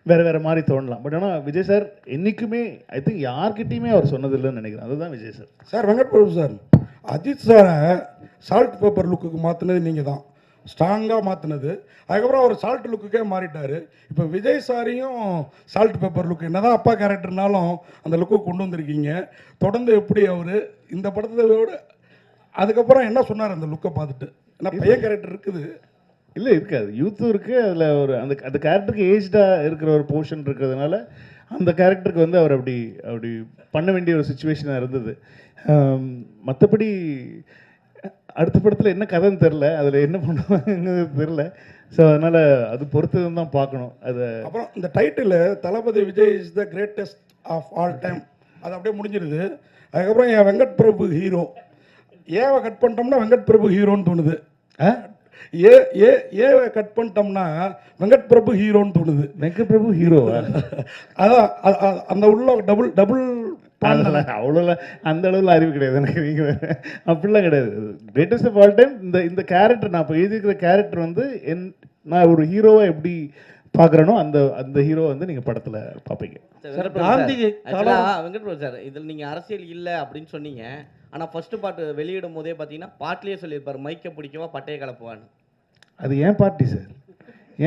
வேறு மாதிரி தோணலாம். பட் ஆனால் விஜய் சார் என்றைக்குமே ஐ திங்க் யார்கிட்டையுமே அவர் சொன்னதில்லைன்னு நினைக்கிறேன். அதுதான் Vijay sir. Sir Venkat Prabhu sir, Ajith சாரை சால்ட் பேப்பர் லுக்குக்கு மாற்றினது நீங்கள் தான், ஸ்ட்ராங்காக மாற்றினது. அதுக்கப்புறம் அவர் சால்ட் லுக்குக்கே மாறிட்டார். இப்போ விஜய் சாரையும் சால்ட் பேப்பர் லுக்கு என்னதான் அப்பா கேரக்டர்னாலும் அந்த லுக்கு கொண்டு வந்திருக்கீங்க. தொடர்ந்து எப்படி அவர் இந்த படத்தை விட அதுக்கப்புறம் என்ன சொன்னார் அந்த லுக்கை பார்த்துட்டு? ஏன்னா பையன் கேரக்டர் இருக்குது, இல்லை இருக்காது, யூத்தும் இருக்குது. அதில் ஒரு அந்த கேரக்டருக்கு ஏஜ்டாக இருக்கிற ஒரு போர்ஷன் இருக்கிறதுனால அந்த கேரக்டருக்கு வந்து அவர் அப்படி பண்ண வேண்டிய ஒரு சுச்சுவேஷனாக இருந்தது. மற்றபடி அடுத்த படத்தில் என்ன கதைன்னு தெரில, அதில் என்ன பண்ணுவாங்கன்னு தெரில. ஸோ அதனால் அது பொறுத்து தான் பார்க்கணும். அது அப்புறம் இந்த title Thalapathy Vijay is the greatest of all time, அது அப்படியே முடிஞ்சிருது. அதுக்கப்புறம் என் வெங்கட் பிரபு ஹீரோ, ஏவை கட் பண்ணிட்டோம்னா வெங்கட் பிரபு ஹீரோன்னு தோணுது. ஏவை கட் பண்ணிட்டோம்னா வெங்கட் பிரபு ஹீரோன்னு தோணுது. வெங்கட் பிரபு ஹீரோ அதான் அந்த உள்ள டபுள் அவ்வளோலாம் அந்த அளவில் அறிவு கிடையாது எனக்கு. நீங்கள் அப்படிலாம் கிடையாது. கிரேட்டஸ்ட் ஆஃப் ஆல் டைம் இந்த கேரக்டர் நான் இப்போ எழுதியிருக்கிற கேரக்டர் வந்து நான் ஒரு ஹீரோவை எப்படி பார்க்குறேனோ அந்த ஹீரோ வந்து நீங்கள் படத்தில் பார்ப்பீங்க. வெங்கட் பிரபு சார், இதில் நீங்கள் அரசியல் இல்லை அப்படின்னு சொன்னீங்க. ஆனால் ஃபர்ஸ்ட் பாட்டு வெளியிடும் போதே பார்த்தீங்கன்னா பாட்டிலே சொல்லியிருப்பார், மைக்கை பிடிக்கவா பட்டையை கலப்புவான்னு. அது ஏன் பார்ட்டி சார்,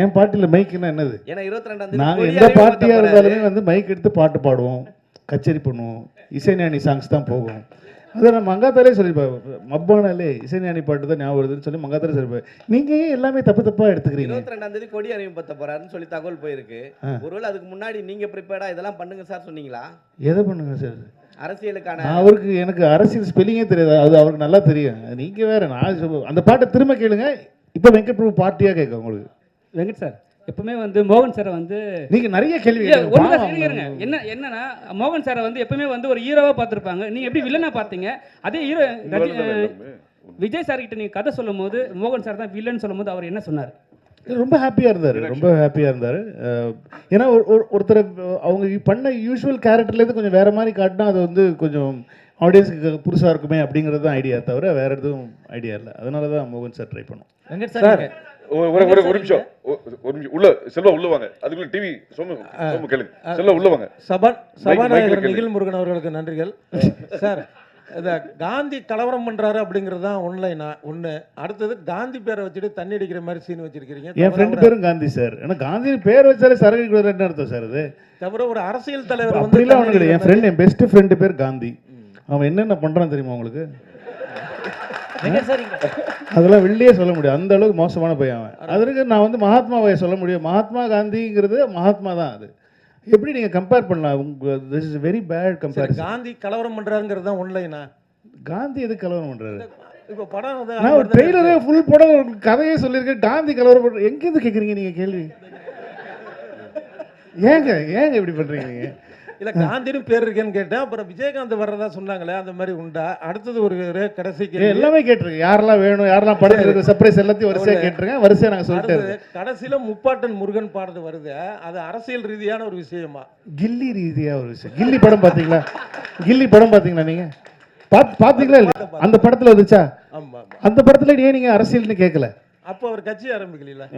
என் பார்ட்டியில் மைக்குன்னா என்னது? ஏன்னா 22ஆம் நாங்கள் எந்த பார்ட்டியாக இருந்தாலுமே வந்து மைக் எடுத்து பாட்டு பாடுவோம், கச்சேரி பண்ணுவோம், இசைஞானி சாங்ஸ் தான் போகும். அதை நான் மங்காத்தாலே சொல்லியிருப்பேன், மப்பானாலே இசைஞானி பாட்டு தான் ஞாபகம் வருதுன்னு சொல்லி மங்காத்தாலே சொல்லியிருப்பேன். நீங்கள் ஏன் எல்லாமே தப்பாக எடுத்துக்கிறீங்க? 22ஆம் கொடி அறிமுகப்படுத்த போறாருன்னு சொல்லி தகவல் போயிருக்கு. ஒருவேளை அதுக்கு முன்னாடி நீங்கள் ப்ரிப்பேர்டா இதெல்லாம் பண்ணுங்க சார் சொன்னீங்களா? எதை பண்ணுங்க சார்? அரசியலுக்கான அவருக்கு எனக்கு அரசியல் ஸ்பெல்லிங்கே தெரியாது, அது அவருக்கு நல்லா தெரியும். நீங்கள் வேறு நான் அந்த பாட்டை திரும்ப கேளுங்க. இப்போ வெங்கட் பிரபு பார்ட்டியாக கேட்க உங்களுக்கு. வெங்கட் சார் எப்பவுமே வந்து மோகன் சாரை வந்து நீங்கள் நிறைய கேள்வி என்னன்னா மோகன் சாரை வந்து எப்பவுமே வந்து ஒரு ஹீரோவாக பார்த்துருப்பாங்க. நீங்கள் எப்படி வில்லனா பார்த்தீங்க? அதே ஹீரோ விஜய் சார் கிட்ட நீங்கள் கதை சொல்லும் போது மோகன் சார் தான் வில்லன் சொல்லும் போது அவர் என்ன சொன்னார்? ரொம்ப ஹாப்பியாக இருந்தார். ஏன்னா ஒருத்தர் அவங்க பண்ண யூஸ்வல் கேரக்டர்லேருந்து கொஞ்சம் வேறு மாதிரி காட்டினா அது வந்து கொஞ்சம் ஆடியன்ஸுக்கு புதுசாக இருக்குமே அப்படிங்கிறது தான் ஐடியா, தவிர வேறு எதுவும் ஐடியா இல்லை. அதனால தான் மோகன் சார் ட்ரை பண்ணோம். வெங்கட் சார், சார் ஒரு நிமிஷம் உள்ள செல்வா உள்ள வாங்க. அதுக்குள்ள டிவி சோமு கேளுங்க. செல்வா உள்ள வாங்க. சபாநாயகர் நிகில் முருகன் அவர்களுக்கு நன்றிகள். சார், இந்த காந்தி கலவரம் பண்றாரு அப்படிங்கிறது தான் ஒன்று. அடுத்தது காந்தி பேரை வச்சுட்டு தண்ணி அடிக்கிற மாதிரி சீன் வச்சிருக்கீங்க. என் ஃப்ரெண்டு பேரும் காந்தி சார். ஏன்னா காந்தி பேர் வச்சாலே சரக்கு என்ன அர்த்தம் சார் அது? தவிர ஒரு அரசியல் தலைவர் அப்படிலாம் ஒன்றும் கிடையாது. என் ஃப்ரெண்ட், என் பெஸ்ட் ஃப்ரெண்டு பேர் காந்தி. அவன் என்னென்ன பண்றான் தெரியுமா உங்களுக்கு? அதெல்லாம் வெளியே சொல்ல முடியாது, அந்த அளவுக்கு மோசமான பையன் அவன். அதற்கு நான் வந்து மகாத்மாவை சொல்ல முடியும். மகாத்மா காந்திங்கிறது மகாத்மா தான். அது எப்படி நீங்க கம்பேர் பண்ணலாம்? This is very bad comparison. Gandhi கலவரம் பண்றாருங்கிறது தான் ஒன்லைனா. காந்தி எதுக்கு கலவரம் பண்றாரு? இப்போ படம் நான் ஒரு ட்ரெய்லரே ஃபுல் படம் ஒரு கதையே சொல்லியிருக்கேன். காந்தி கலவரம் பண்ற எங்கேருந்து கேட்குறீங்க நீங்க கேள்வி? ஏங்க இப்படி பண்றீங்க நீங்க? இல்லை, காந்தின்னு பேர் இருக்கேன்னு கேட்டேன். அப்புறம் விஜயகாந்த் வர்றதா சொன்னாங்களே, அந்த மாதிரி உண்டா? அடுத்தது ஒரு கடைசி எல்லாமே கேட்டிருக்கேன். யாரெல்லாம் வேணும், யாரெல்லாம் படத்தில் இருக்கிற சர்ப்ரைஸ் எல்லாத்தையும் வரிசையாக கேட்டிருக்கேன். வரிசையாக நாங்கள் சொல்லிட்டு கடைசியில் முப்பாட்டன் முருகன் பாடுறது வருது. அது அரசியல் ரீதியான ஒரு விஷயமா? கில்லி ரீதியாக ஒரு விஷயம். கில்லி படம் பார்த்தீங்களா? கில்லி படம் பார்த்தீங்களா நீங்க? பார்த்தீங்களா இல்லை? அந்த படத்தில் வந்துச்சா? அந்த படத்தில் ஏன் நீங்கள் அரசியல்னு கேட்கல? அப்போ அவர் கட்சி ஆரம்பிக்கல.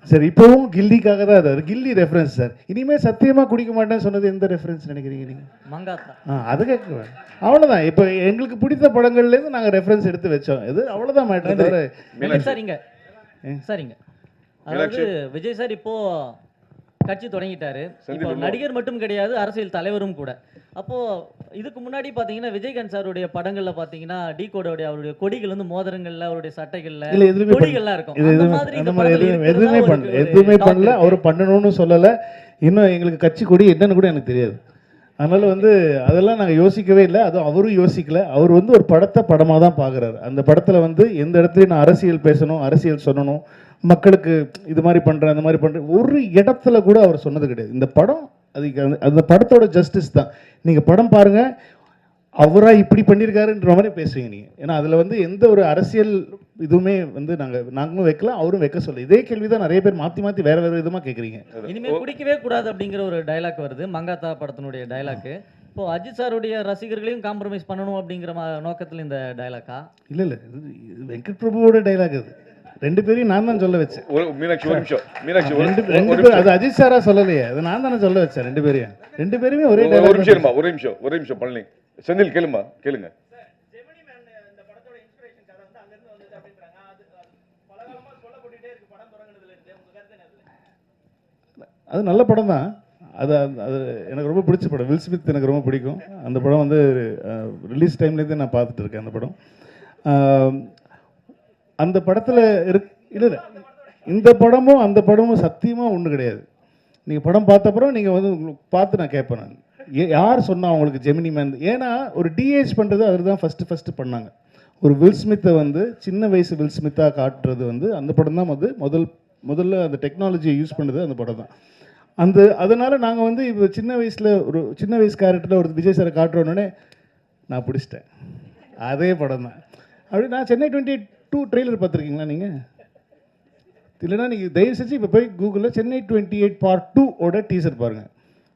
சரி, இப்போவும் கில்லிக்காக தான் அது கில்லி ரெஃபரன்ஸ் சார். இனிமேல் சத்தியமாக குடிக்க மாட்டேன்னு சொன்னது எந்த ரெஃபரன்ஸ் நினைக்கிறீங்க நீங்கள்? மங்காத்தா. அது கேட்குவேன். அவ்வளோதான். இப்போ எங்களுக்கு பிடித்த படங்கள்லேருந்து நாங்கள் ரெஃபரன்ஸ் எடுத்து வச்சோம். இது அவ்வளோதான் மேட்டர் தவிர. சரிங்க. அதாவது விஜய் சார் இப்போ கட்சி தொடங்கிட்டாரு. இப்போ நடிகர் மட்டும் கிடையாது, அரசியல் தலைவரும் கூட. அப்போ இதுக்கு முன்னாடி பாத்தீங்கன்னா விஜயகாந்த் சாருடைய படங்கள்ல பாத்தீங்கன்னா டீகோடோட அவருடைய கொடிகள் வந்து மோதிரங்கள்ல, அவருடைய சட்டைகள்ல கொடிகள்லாம் இருக்கும். எதுவுமே பண்ணல. அவர் பண்ணணும்னு சொல்லலை. இன்னும் எங்களுக்கு கட்சி கொடி என்னன்னு கூட எனக்கு தெரியாது. அதனால வந்து அதெல்லாம் நாங்கள் யோசிக்கவே இல்லை. அதுவும் அவரும் யோசிக்கல. அவர் வந்து ஒரு படத்தை படமாக தான் பார்க்குறாரு. அந்த படத்தில் வந்து எந்த இடத்துலையும் நான் அரசியல் பேசணும், அரசியல் சொல்லணும், மக்களுக்கு இது மாதிரி பண்ணுறேன், அந்த மாதிரி பண்ணுறேன், ஒரு இடத்துல கூட அவர் சொன்னது கிடையாது. இந்த படம் அதுக்கு அந்த படத்தோட ஜஸ்டிஸ் தான். நீங்கள் படம் பாருங்கள், அவராக இப்படி பண்ணியிருக்காருன்ற மாதிரி பேசுவீங்க நீங்கள். ஏன்னா அதில் வந்து எந்த ஒரு அரசியல் இதுவுமே வந்து நாங்களும் வைக்கல, அவரும் வைக்க சொல்ல. இதே கேள்வி தான் நிறைய பேர் மாற்றி மாற்றி வேறு வேறு விதமாக கேட்குறீங்க. இனிமேல் குடிக்கவே கூடாது அப்படிங்கிற ஒரு டைலாக் வருது, மங்காத்தா படத்தினுடைய டைலாக்கு. இப்போ அஜித் சாருடைய ரசிகர்களையும் காம்ப்ரமைஸ் பண்ணணும் அப்படிங்கிற நோக்கத்தில் இந்த டைலாக்கா? இல்லை இல்லை, வெங்கட் பிரபுவோட டைலாக் அது. ரெண்டு பேரையும் நான் தான் சொல்ல வச்சேன். அது அஜித் சாரா சொல்லலையே, அது நான் தானே சொல்ல வச்சேன். ரெண்டு பேருமே ஒரே நிமிஷம் பழனி செந்தில் கேளுங்க. அது நல்ல படம் தான். அது எனக்கு ரொம்ப பிடிச்ச படம். வில் ஸ்மித் எனக்கு ரொம்ப பிடிக்கும். அந்த படம் வந்து ரிலீஸ் டைம்லேருந்து நான் பார்த்துட்டு இருக்கேன் அந்த படம். அந்த படத்தில் இல்லை இந்த படமும் அந்த படமும் சத்தியமாக ஒன்றும் கிடையாது. நீங்கள் படம் பார்த்தப்பறம் நீங்கள் வந்து பார்த்து நான் கேட்பேன். நான் யார் சொன்னால் அவங்களுக்கு ஜெமினி மேன்? ஏன்னா ஒரு டிஏஜ் பண்ணுறது அதில் தான் ஃபஸ்ட்டு பண்ணாங்க. ஒரு வில் ஸ்மித்தை வந்து சின்ன வயசு வில் ஸ்மித்தாக காட்டுறது வந்து அந்த படம் தான் வந்து முதல்ல அந்த டெக்னாலஜியை யூஸ் பண்ணுறது அந்த படம் தான். அதனால் நாங்கள் வந்து இப்போ சின்ன வயசு கேரக்டரில் ஒரு விஜய் சாரை காட்டுறோன்னே நான் பிடிச்சிட்டேன். அதே படம் தான். அப்படி நான் சென்னை 22 ட்ரெய்லர் பார்த்துருக்கீங்களா நீங்கள்? இல்லைனா நீங்கள் தயவு செஞ்சு இப்போ போய் கூகுளில் சென்னை 28 Part 2 டீசர் பாருங்கள்.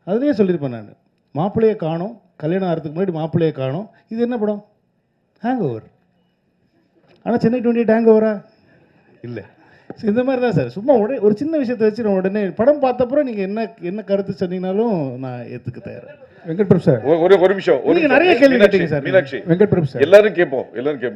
அதுலேயே சொல்லியிருப்பேன் நான், மாப்பிள்ளையை காணோம், கல்யாணம் ஆகிறதுக்கு முன்னாடி மாப்பிள்ளையை காணோம். இது என்ன படம்? Hang over. ஆனால் சென்னை 28 ஹேங் ஓவரா? இல்லை. ஸோ இந்த மாதிரி தான் சார். சும்மா ஒரு சின்ன விஷயத்தை வச்சு நான் உடனே படம் பார்த்தப்பறம் நீங்கள் என்ன கருத்து சொன்னீங்கனாலும் நான் ஏற்றுக்க தயார். வெங்கட் பிரபு சார், ஒரு நிமிஷம். நிறைய கேள்வி கேட்டீங்க சார். மீனாட்சி, வெங்கட் பிரபு சார், எல்லாரும் கேட்போம்.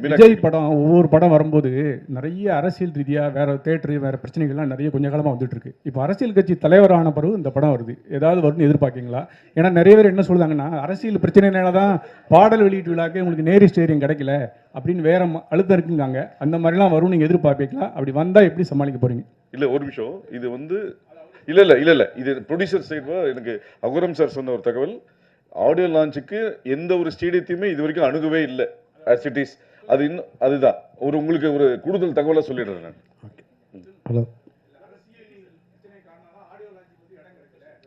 விஜய் படம் ஒவ்வொரு படம் வரும்போது நிறைய அரசியல் ரீதியாக வேற தேட்டரு வேற பிரச்சனைகள்லாம் நிறைய கொஞ்ச காலமாக வந்துட்டு இருக்கு. இப்போ அரசியல் கட்சி தலைவரான பிறகு இந்த படம் வருது, ஏதாவது வரும்னு எதிர்பார்க்கீங்களா? ஏன்னா நிறைய பேர் என்ன சொல்லுவாங்கன்னா, அரசியல் பிரச்சனைனால தான் பாடல் வெளியீட்டு விழாக்கு உங்களுக்கு நேரி ஸ்டேரியம் கிடைக்கல அப்படின்னு வேற அழுத்தம் இருக்குங்காங்க. அந்த மாதிரிலாம் வரும் நீங்கள் எதிர்பார்ப்பீங்களா? அப்படி வந்தால் எப்படி சமாளிக்க போறீங்க? இல்லை ஒரு நிமிஷம். இது வந்து இல்லை இது ப்ரொடியூசர் சைடு எனக்கு அகுரம் சார் சொன்ன ஒரு தகவல். ஆடியோ லான்ச்சுக்கு எந்த ஒரு ஸ்டேடியத்தையுமே இது வரைக்கும் அணுகவே இல்லை. ஆஸ் இட் இஸ் அதுதான் உங்களுக்கு ஒரு கூடுதல் தகவலாக சொல்லிடுறேன் நான். ஹலோ,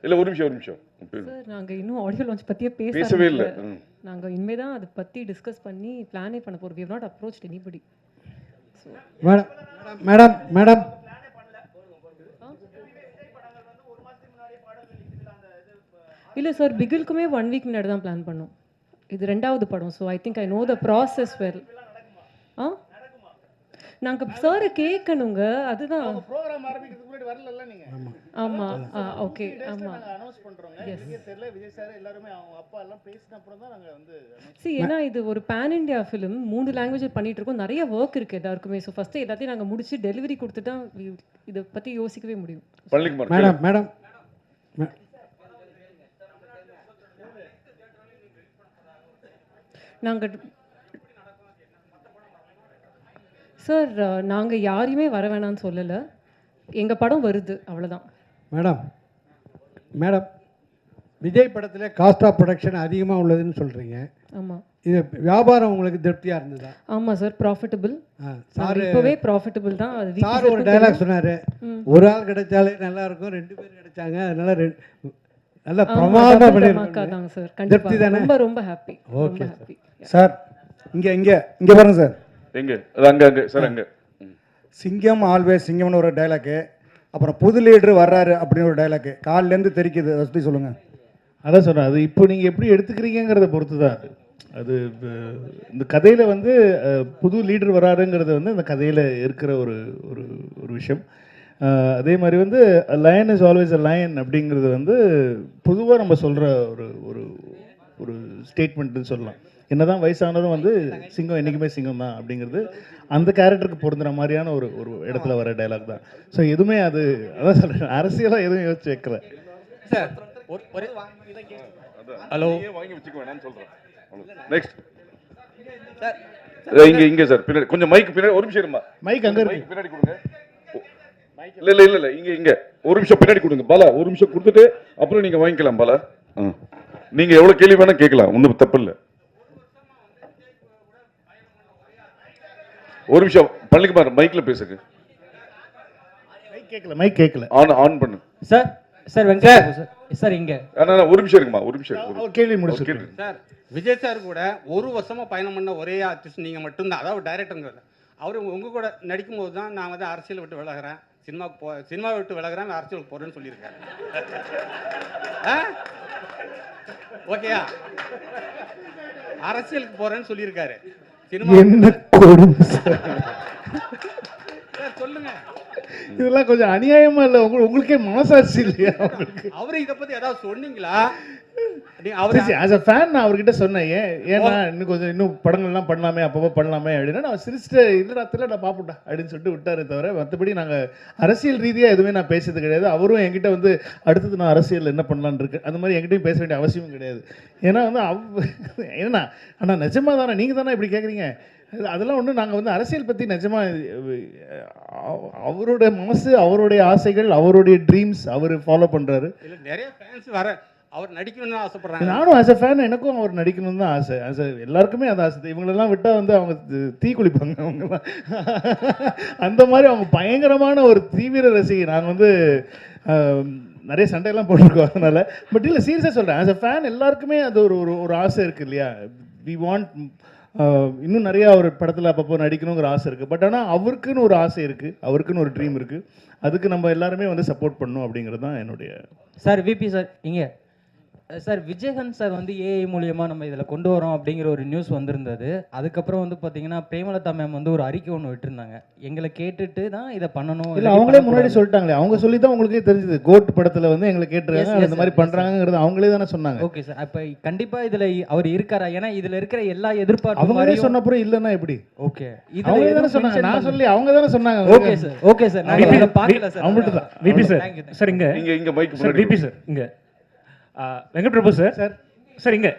இல்லை ஒரு நிமிஷம் சார், நாங்கள் இன்னும் ஆடியோ லான்ச் பற்றியே பேசவே இல்லை. நாங்கள் இனிமேல் தான் அதை பற்றி டிஸ்கஸ் பண்ணி பிளானே பண்ண போகிறோம். We have not approached anybody. Madam இல்லை சார், பிகிலுக்குமே 1 வீக் முன்னாடி தான் பிளான் பண்ணோம். இது 2வது படம். So I think I know the process well. நாங்கள் சாரை கேட்கணுங்க, அதுதான். ப்ரோக்ராம் ஆரம்பிக்கிறதுக்கு முன்னாடி வரல நீங்க. ஆமாம், ஓகே, ஆமாம். அனௌன்ஸ் பண்றோங்க. நீங்க தெரியல, விஜய் சார் எல்லாருமே அவங்க அப்பா எல்லாம் பேசின அப்புறம் தான் நாங்க வந்து ஏன்னா இது ஒரு பேன் இண்டியா ஃபிலிம், 3 லாங்குவேஜ் பண்ணிட்டு இருக்கோம், நிறைய ஒர்க் இருக்குது எல்லாருக்குமே. ஸோ ஃபஸ்ட்டு எல்லாத்தையும் நாங்கள் முடிச்சு டெலிவரி கொடுத்துட்டா இதை பற்றி யோசிக்கவே முடியும். மேடம் நாங்கள் சார், நாங்கள் யாரையுமே வர வேணாம்னு சொல்லலை, எங்கள் படம் வருது, அவ்வளோதான். மேடம் விஜய் படத்தில் காஸ்ட் ஆஃப் ப்ரொடக்ஷன் அதிகமாக உள்ளதுன்னு சொல்கிறீங்க. ஆமாம். இது வியாபாரம் உங்களுக்கு திருப்தியாக இருந்ததா? ஆமாம் சார், ப்ராஃபிட்டபிள். சார் இப்போவே ப்ராஃபிட்டபிள் தான். அது சார் ஒரு டைலாக் சொன்னார், ஒரு ஆள் கிடைச்சாலே நல்லா இருக்கும், 2 பேர் கிடைச்சாங்க, அதனால நல்லா பிரமாதமாக பண்ணிருக்காங்க சார். கண்டிப்பாக ரொம்ப ரொம்ப ஹாப்பி. Okay sir. இங்கே பாருங்க சார். எங்க அங்கே சார், அங்கே சிங்கம் ஆல்வேஸ் சிங்கம்னு ஒரு டைலாக்கு, அப்புறம் புது லீடர் வர்றாரு அப்படின்னு ஒரு டைலாக்கு காலிலேருந்து தெரிக்குது. அதை பற்றி சொல்லுங்கள். அதான் சொன்னேன், அது இப்போ நீங்கள் எப்படி எடுத்துக்கிறீங்கிறத பொறுத்து தான் அது. இந்த கதையில் வந்து புது லீடர் வராருங்கிறது வந்து இந்த கதையில் இருக்கிற ஒரு ஒரு ஒரு விஷயம். அதே மாதிரி வந்து line is always a lion அப்படிங்கிறது வந்து பொதுவாக நம்ம சொல்கிற ஒரு ஒரு ஒரு ஸ்டேட்மெண்ட்டுன்னு சொல்லலாம். என்னதான் வயசானதும் வந்து சிங்கம் என்றைக்குமே சிங்கம் தான் அப்படிங்கிறது அந்த கேரக்டருக்கு பொருந்துற மாதிரியான ஒரு ஒரு இடத்துல வர டைலாக் தான். ஸோ எதுவுமே அது அதான் சொல்கிறேன், அரசியலாக எதுவும் யோசிச்சு வைக்கல சார். ஹலோ, வாங்கி வச்சுக்க வேணாம்னு சொல்கிறேன். நெக்ஸ்ட் இங்கே சார், பின்னாடி கொஞ்சம் மைக் பின்னாடி ஒரு நிமிஷம் இருமா. மைக் அங்கே இருக்கு, பின்னாடி கொடுங்க. இல்லை இங்கே ஒரு நிமிஷம் பின்னாடி கொடுங்க பாலா. ஒரு நிமிஷம் கொடுத்துட்டு அப்புறம் நீங்கள் வாங்கிக்கலாம் பாலா. நீங்கள் எவ்வளோ கேள்வி வேணால் கேட்கலாம், ஒன்றும் தப்பு இல்லை. ஒரு நிமிஷம் பழனிக்குமார் மைக்ல பேசுங்க. மைக் கேட்கல. ஆன் பண்ணு சார். சார் வெங்கட் சார் இங்க ஒரு நிமிஷம் இருக்குமா, ஒரு நிமிஷம். ஒரு கேள்வி முடிச்சு சார். விஜய் சார் கூட 1 வருஷமா பயணம் பண்ண ஒரே ஆர்டிஸ்ட் நீங்க மட்டும்தான், அதாவது டைரக்டருங்கிறது. அவர் உங்க கூட நடிக்கும் போது தான் நான் வந்து அரசியல் விட்டு விலகிறேன், சினிமா விட்டு விலகிறேன், அரசியலுக்கு போறேன்னு சொல்லியிருக்காரு. ஓகேயா? அரசியலுக்கு போறேன்னு சொல்லியிருக்காரு. சொல்லுங்க. இதெல்லாம் கொஞ்சம் அநியாயமா இல்ல? உங்களுக்கே மனசாட்சி இல்லையா? அவரு இதை பத்தி ஏதாவது சொன்னீங்களா? ஆஸ் அ ஃபேன் நான் அவர்கிட்ட சொன்னேன், ஏன்னா இன்னும் படங்கள்லாம் பண்ணலாமே, அப்பப்போ பண்ணலாமே அப்படின்னா நான் சிரிச்சிட்டு இல்ல நான் பாப்புட்டா அப்படின்னு சொல்லிட்டு விட்டாரே தவிர மற்றபடி நாங்கள் அரசியல் ரீதியாக எதுவுமே நான் பேசுறது கிடையாது. அவரும் என்கிட்ட வந்து அடுத்தது நான் அரசியல் என்ன பண்ணலான்னு இருக்கு அந்த மாதிரி என்கிட்டயும் பேச வேண்டிய அவசியமும் கிடையாது. ஏன்னா வந்து ஏன்னா ஆனால் நிஜமா தானே நீங்கள் தானே இப்படி கேட்குறீங்க? அதெல்லாம் ஒன்று நாங்கள் வந்து அரசியல் பற்றி நிஜமாக அவரோட மனசு, அவருடைய ஆசைகள், அவருடைய ட்ரீம்ஸ் அவர் ஃபாலோ பண்ணுறாரு. இல்லை நிறைய ஃபேன்ஸ் வர அவர் நடிக்கணும்னு ஆசைப்படுறாங்க. நானும் ஆஸ் அ ஃபேன் எனக்கும் அவர் நடிக்கணும்னு தான் ஆசை. எல்லாருக்குமே அது ஆசை. இவங்களெல்லாம் விட்டால் வந்து அவங்க தீ குளிப்பாங்க அவங்கலாம். அந்த மாதிரி அவங்க பயங்கரமான ஒரு தீவிர ரசிகை. நாங்கள் வந்து நிறைய சண்டையெல்லாம் போட்டிருக்கோம் அதனால. பட் இல்லை சீரியஸாக சொல்கிறேன், ஆஸ் அ ஃபேன் எல்லாருக்குமே அது ஒரு ஒரு ஆசை இருக்குது இல்லையா? வி வாண்ட் இன்னும் நிறையா ஒரு படத்தில் அப்பப்போ நடிக்கணுங்கிற ஆசை இருக்குது. பட் ஆனால் அவருக்குன்னு ஒரு ஆசை இருக்குது, அவருக்குன்னு ஒரு ட்ரீம் இருக்குது. அதுக்கு நம்ம எல்லாருமே வந்து சப்போர்ட் பண்ணணும் அப்படிங்கிறது தான் என்னுடைய. சார் விபி சார் இங்கே சார், விஜயகாந்த் சார் வந்து ஏஐ மூலியமாக நம்ம இதில் கொண்டு வரோம் அப்படிங்கிற ஒரு நியூஸ் வந்திருந்தது. அதுக்கப்புறம் வந்து பார்த்தீங்கன்னா பிரேமலதா மேம் வந்து ஒரு அறிக்கை ஒன்று விட்டுருந்தாங்க, எங்களை கேட்டுட்டு தான் இதை பண்ணணும். இல்லை அவங்களே முன்னாடி சொல்லிட்டாங்களே, அவங்க சொல்லி தான் உங்களுக்கே தெரிஞ்சது. கோட் படத்தில் வந்து எங்களை கேட்டுருக்காங்க, அந்த மாதிரி பண்ணுறாங்கிறது அவங்களே தானே சொன்னாங்க. ஓகே சார், அப்போ கண்டிப்பாக இதில் அவர் இருக்காரா? ஏன்னா இதில் இருக்கிற எல்லா எதிர்பார்ப்பு அவங்களே சொன்னப்புறம் இல்லைன்னா எப்படி? ஓகே, அவங்க தானே சொன்னாங்க, நான் சொல்லி அவங்க தானே சொன்னாங்க. ஓகே சார், ஓகே சார், நான் இதை பார்க்கல சார். அவங்கள்ட்ட தான் விபி சார். சார் இங்கே மைக் சார், விபி சார் இங்கே வெங்கட் பிரபு சார். சார் இங்கே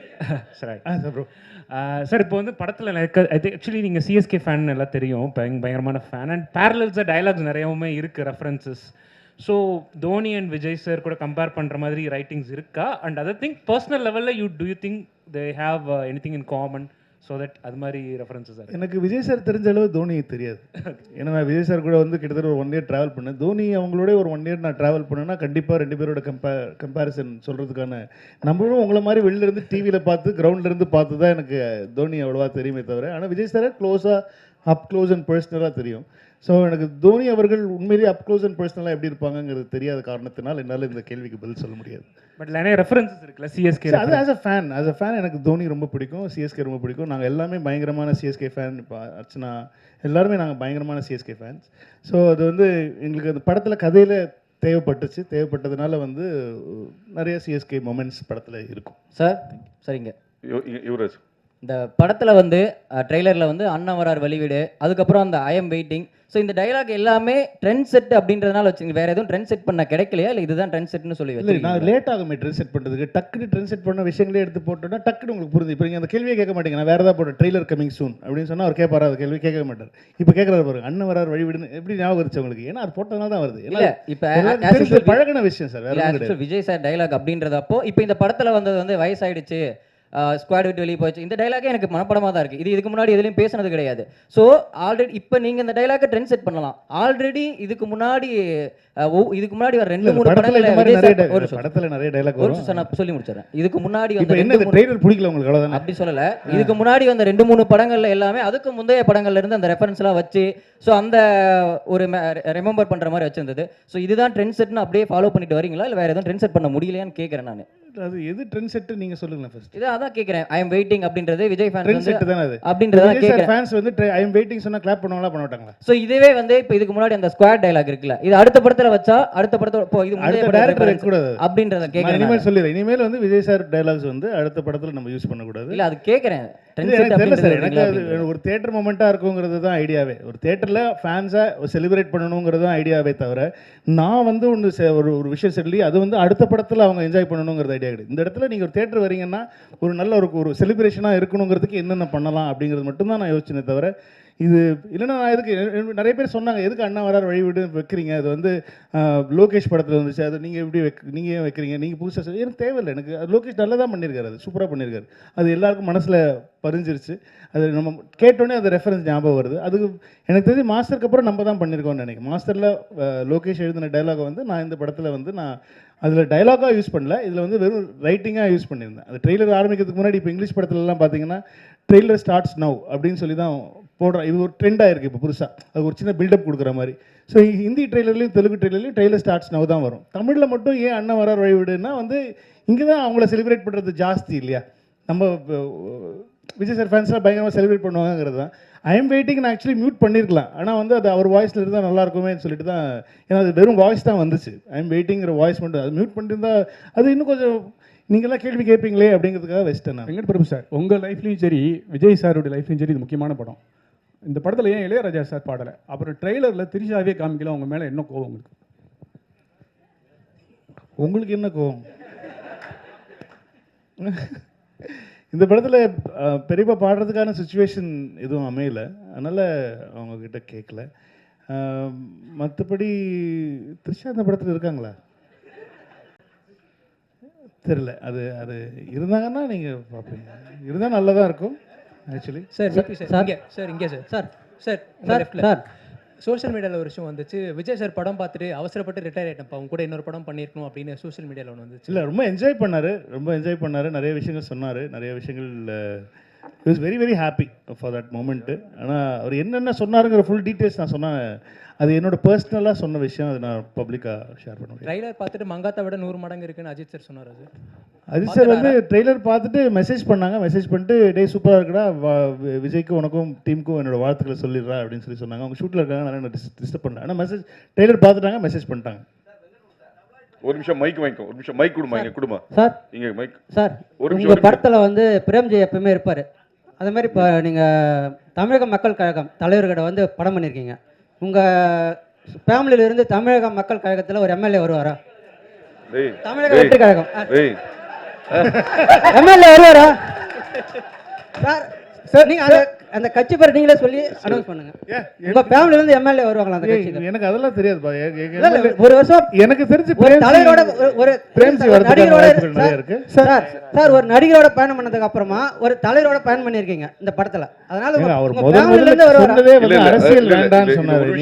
சார் ப்ரோ சார், இப்போ வந்து படத்தில் ஆக்சுவலி நீங்கள் சிஎஸ்கே ஃபேன் எல்லாம் தெரியும், பயங்கரமான ஃபேன். அண்ட் பேரலல்ஸாக டைலாக்ஸ் நிறையவுமே இருக்குது, references. So Dhoni and Vijay sir கூட கம்பேர் பண்ணுற மாதிரி ரைட்டிங்ஸ் இருக்கா? அண்ட் அதர் திங் பர்சனல் லெவலில் to you think they have anything in common? So that அது மாதிரி ரெஃபரன்ஸஸ் சார். எனக்கு விஜய் சார் தெரிஞ்ச அளவு தோனி தெரியாது. ஏன்னா நான் விஜய் சார் கூட வந்து கிட்டத்தட்ட ஒரு 1 இயர் ட்ராவல் பண்ணேன். தோனி அவங்களோட ஒரு 1 இயர் நான் ட்ராவல் பண்ணேன்னா கண்டிப்பாக 2 பேரோட கம்பேரிசன் சொல்கிறதுக்கான, நம்மளும் உங்களை மாதிரி வெளிலேருந்து டிவியில் பார்த்து கிரவுண்ட்லேருந்து பார்த்து தான் எனக்கு தோனி அவ்வளோவா தெரியுமே தவிர. ஆனால் விஜய் சாரை க்ளோஸாக அப் க்ளோஸ் அண்ட் பர்சனலாக தெரியும். ஸோ எனக்கு தோனி அவர்கள் உண்மையிலேயே அப் க்ளோஸ் அண்ட் பர்சனலாக எப்படி இருப்பாங்கங்கிறது தெரியாத காரணத்தினால் என்னால் இந்த கேள்விக்கு பதில் சொல்ல முடியாது. பட் நிறைய ரெஃபரன்சஸ் இருக்குல்ல சிஎஸ்கே. அது ஆஸ் அ ஃபேன் எனக்கு தோனி ரொம்ப பிடிக்கும், சிஎஸ்கே ரொம்ப பிடிக்கும். நாங்கள் எல்லாமே பயங்கரமான சிஎஸ்கே ஃபேன். இப்போ அர்ச்சனா எல்லாருமே நாங்கள் பயங்கரமான சிஎஸ்கே ஃபேன்ஸ். ஸோ அது வந்து எங்களுக்கு அந்த படத்தில் கதையில் தேவைப்பட்டதுனால வந்து நிறைய சிஎஸ்கே மொமெண்ட்ஸ் படத்தில் இருக்கும். சார் சரிங்க. யுவராஜ், இந்த படத்தில் வந்து ட்ரெய்லரில் வந்து அண்ணன் வரார் வெளிவீடு, அதுக்கப்புறம் அந்த ஐ எம் வெயிட்டிங். ஸோ இந்த டைலாக் எல்லாமே ட்ரெண்ட் செட் அப்படின்றதுனால வச்சுங்க, வேறு எதுவும் ட்ரெண்ட் செட் பண்ண கிடைக்கலையா இல்லை இதுதான் ட்ரெண்ட் செட்னு சொல்லி இல்லை நான் லேட் ஆகுமே ட்ரெண்ட் செட் பண்ணுறதுக்கு. டக்குனு ட்ரெண்ட் செட் பண்ண விஷயங்களே எடுத்து போட்டோன்னா டக்குனு உங்களுக்கு புரிஞ்சு. இப்போ நீங்கள் அந்த கேள்வியே கேட்க மாட்டீங்க. நான் வேறு ஏதாவது போட்டேன் ட்ரெய்லர் கமிங் சூன் அப்படின்னு சொன்னால் அவர் கேட்பாரா? அந்த கேள்வி கேட்க மாட்டார். இப்போ கேட்குறாரு பாருங்க, அண்ணன் வரார் வழிவிடுன்னு எப்படி ஞாபகம் இருந்துச்சு உங்களுக்கு? ஏன்னா அது போட்டதுனால தான் வருது. இல்லை இப்போ பழகின விஷயம் சார். வேறு விஜய் சார் டைலாக் அப்படின்றதப்போ இப்போ இந்த படத்தில் வந்தது வந்து வயசாயிடுச்சு, ஸ்குவாட் விட்டு வெளியே போயிடுச்சு, இந்த டைலாகே எனக்கு மனப்படமாக தான் இருக்குது. இதுக்கு முன்னாடி எதுலையும் பேசுனது கிடையாது. ஸோ ஆல்ரெடி இப்போ நீங்கள் இந்த டைலாக்கை ட்ரெண்ட் செட் பண்ணலாம். ஆல்ரெடி இதுக்கு முன்னாடி வர 2-3 படத்தில் நிறைய டைலாக் வரும். நான் சொல்லி முடிச்சிடறேன். இதுக்கு முன்னாடி ட்ரெய்லர் பிடிக்கல உங்களுக்கு அவ்வளோதான். அப்படி சொல்லலை. இதுக்கு முன்னாடி வந்த 2-3 படங்கள்ல எல்லாமே அதுக்கு முந்தைய படங்கள்ல இருந்து அந்த ரெஃபரன்ஸ்லாம் வச்சு ஸோ அந்த ஒரு ரிமெம்பர் பண்ணுற மாதிரி வச்சிருந்தது. ஸோ இதுதான் ட்ரெண்ட் செட்னு அப்படியே ஃபாலோ பண்ணிட்டு வரீங்களா இல்லை வேறு எதுவும் ட்ரெண்ட் செட் பண்ண முடியலையான்னு கேட்குறேன் நான். அது எது ட்ரெண்ட் செட் நீங்க சொல்லுங்க ஃபர்ஸ்ட். இத அதான் கேக்குறேன். ஐ அம் வெயிட்டிங் அப்படின்றது விஜய் ஃபேன்ஸ் ட்ரெண்ட் செட் தான அது அப்படின்றத கேக்குறேன். ஃபேன்ஸ் வந்து ஐ அம் வெயிட்டிங் சொன்னா கிளாப் பண்ணுவாங்களா பண்ண மாட்டாங்களா? சோ இதுவே வந்து இப்போ இதுக்கு முன்னாடி அந்த ஸ்குவாட் டயலாக் இருக்குல, இது அடுத்த படத்துல வச்சா அடுத்த படத்துல இப்போ இது முன்னாடி டைரக்டர் வைக்க கூடாது அப்படின்றத கேக்குறேன். இனிமேல் சொல்லிறேன். இனிமேல் வந்து விஜய் சார் டயலாக்ஸ் வந்து அடுத்த படத்துல நம்ம யூஸ் பண்ண கூடாது. இல்ல அது கேக்குறேன். ட்ரெண்ட் செட் அப்படின்றது எனக்கு ஒரு தியேட்டர் மொமெண்டா இருக்குங்கிறது தான் ஐடியாவே. ஒரு தியேட்டர்ல ஃபேன்ஸை செலிப்ரேட் பண்ணணுங்கிறது தான் ஐடியாவே தவிர நான் வந்து ஒரு விஷயம் சொல்லி அது வந்து அடுத்த படத்தில் அவங்க என்ஜாய் பண்ணணுங்கிறது ஐடியா கிடையாது. இந்த இடத்துல நீங்கள் ஒரு தியேட்டர் வரீங்கன்னா ஒரு நல்ல ஒரு செலிப்ரேஷனாக இருக்கணுங்கிறதுக்கு என்னென்ன பண்ணலாம் அப்படிங்கிறது மட்டும்தான் நான் யோசிச்சேனே தவிர இது இல்லைன்னா நான் எதுக்கு நிறைய பேர் சொன்னாங்க எதுக்கு அண்ணா வரார் வழிவிடு வைக்கிறீங்க, அது வந்து லோகேஷ் படத்தில் வந்துச்சு, அது நீங்கள் எப்படி நீங்கள் ஏன் வைக்கிறீங்க, நீங்கள் புதுசாக சொல்லி எனக்கு தேவையில்லை. எனக்கு அது லோகேஷ் நல்லா தான் பண்ணியிருக்காரு, அது சூப்பராக பண்ணியிருக்காரு. அது எல்லாருக்கும் மனசில் பதிஞ்சிருச்சு. அது நம்ம கேட்டோன்னே அது ரெஃபரன்ஸ் ஞாபகம் வருது. அது எனக்கு தெரிஞ்சு மாஸ்டருக்கு அப்புறம் நம்ம தான் பண்ணியிருக்கோம்னு நினைக்கிறேன். மாஸ்டரில் லோகேஷ் எழுதின டைலாகை வந்து நான் இந்த படத்தில் வந்து நான் அதில் டைலாகாக யூஸ் பண்ணல, இதில் வந்து வெறும் ரைட்டிங்காக யூஸ் பண்ணியிருந்தேன். அது ட்ரெய்லர் ஆரம்பிக்கிறதுக்கு முன்னாடி இப்போ இங்கிலீஷ் படத்துலலாம் பார்த்தீங்கன்னா ட்ரெய்லர் ஸ்டார்ட்ஸ் நவ் அப்படின்னு சொல்லி தான் போடுறேன். இது ஒரு ட்ரெண்டாக இருக்குது இப்போ புதுசாக, அது ஒரு சின்ன பில்டப் கொடுக்குற மாதிரி. ஸோ ஹிந்தி ட்ரெய்லர்லையும் தெலுங்கு ட்ரெய்லர்லையும் ட்ரெய்லர் ஸ்டார்ட்ஸ் நவ் தான் வரும். தமிழில் மட்டும் ஏன் அண்ணன் வரார் வழிவிடுன்னா வந்து இங்கே தான் அவங்கள செலிப்ரேட் பண்ணுறது ஜாஸ்தி இல்லையா. நம்ம விஜய் சார் ஃபேன்ஸ்லாம் பயங்கரமாக செலிப்ரேட் பண்ணுவாங்கிறது தான். ஐ எம் வெயிட்டிங் நான் ஆக்சுவலி மியூட் பண்ணியிருக்கலாம், ஆனால் வந்து அது அவர் வாய்ஸில் இருந்தால் நல்லா இருக்குமேன்னு சொல்லிட்டு தான். ஏன்னா அது வெறும் வாய்ஸ் தான் வந்துச்சு, ஐ எம் வெயிட்டிங்கிற வாய்ஸ் மட்டும். அது மியூட் பண்ணியிருந்தா அது இன்னும் கொஞ்சம் நீங்களாம் கேள்வி கேட்பீங்களே அப்படிங்கிறதுக்காக வச்சுட்டேன் நான். வெங்கட் பிரபு சார், உங்கள் லைஃப்லையும் சரி விஜய் சாரோட லைஃப்லையும் சரி இது முக்கியமான படம். இந்த படத்தில் ஏன் இளையராஜா சார் பாடலை, அப்புறம் ட்ரெய்லரில் திரிஷாவே காமிக்கலாம், உங்கள் மேலே என்ன கோவம் உங்களுக்கு? உங்களுக்கு என்ன கோவம்? இந்த படத்தில் பெரியப்பா பாடுறதுக்கான சுச்சுவேஷன் எதுவும் அமையலை, அதனால் அவங்கக்கிட்ட கேட்கல. மற்றபடி த்ரிஷா இந்த படத்தில் இருக்காங்களா தெரில. அது அது இருந்தாங்கன்னா நீங்கள் பார்ப்பீங்க, இருந்தால் நல்லதாக இருக்கும் ஆக்சுவலி. சார் சார் இங்கே sir sir sir sir sir social மீடியாவில் ஒரு விஷயம் வந்துச்சு, விஜய் சார் படம் பார்த்துட்டு அவசரப்பட்டு ரிட்டையர் ஆகிட்டப்பா, அவங்க கூட இன்னொரு படம் பண்ணியிருக்கணும் அப்படின்னு சோஷியல் மீடியாவில் ஒன்று வந்துச்சு. இல்லை ரொம்ப என்ஜாய் பண்ணார், நிறைய விஷயங்கள் சொன்னார், நிறைய விஷயங்கள் was very very happy for that moment. ஆனால் அவர் என்னென்ன சொன்னாருங்கிற ஃபுல் டீட்டெயில்ஸ் நான் சொன்னேன், அது என்னோட பர்சனலாக சொன்ன விஷயம், அது நான் பப்ளிக்காக ஷேர் பண்ணுவேன். ட்ரெய்லர் பார்த்துட்டு மங்காத்தை விட 100 மடங்கு இருக்குன்னு அஜித் சார் சொன்னார். அது அஜித் சார் வந்து ட்ரெய்லர் பார்த்துட்டு மெசேஜ் பண்ணாங்க, மெசேஜ் பண்ணிட்டு டே சூப்பராக இருக்குடா, விஜய்க்கும் உனக்கும் டீமுக்கும் என்னோட வாழ்த்துக்களை சொல்லிடுறா அப்படின்னு சொல்லி சொன்னாங்க. அவங்க ஷூட்டில் இருக்காங்க, நிறைய டிஸ்டர்ப் பண்ணாங்க. ஆனால் மெசேஜ் ட்ரெய்லர் பார்த்துட்டாங்க, மெசேஜ் பண்ணிட்டாங்க. ஒரு நிமிஷம் மைக் வாங்கிக்கோ, ஒரு நிமிஷம் மைக் கொடுமா, இங்கே கொடுமா சார். இங்கே மைக் சார், ஒரு நிமிஷம். உங்கள் படத்தில் வந்து பிரேம்ஜி எப்பவுமே இருப்பார், அது மாதிரி இப்போ நீங்கள் தமிழக மக்கள் கழகம் தலைவர்கிட்ட வந்து படம் பண்ணியிருக்கீங்க. உங்கள் ஃபேமிலியிலிருந்து தமிழக மக்கள் கழகத்தில் ஒரு எம்எல்ஏ வருவாரா? தமிழக வெற்றி கழகம் எம்எல்ஏ வருவாரா சார்? சார் நீங்கள் அந்த கட்சி பேர் நீங்களே சொல்லி அனௌன்ஸ் பண்ணுங்க. உங்க ஃபேமிலில இருந்து எம்எல்ஏ வருவாங்களா அந்த கட்சிக்கு? எனக்கு அதெல்லாம் தெரியாதுப்பா. ஒரு வருஷம் எனக்கு தெரிஞ்சு தலைவரோட ஒரு பிரேம்ஜி நடிகரோட நிறைய இருக்கு சார். சார் ஒரு நடிகரோட பயணம் பண்ணதுக்கு அப்புறமா ஒரு தலைவரோட பயணம் பண்ணிருக்கீங்க இந்த படத்துல, அதனால அவர் முதல்ல சொன்னதே வந்து அரசியல் வேண்டாம்னு சொன்னாரு.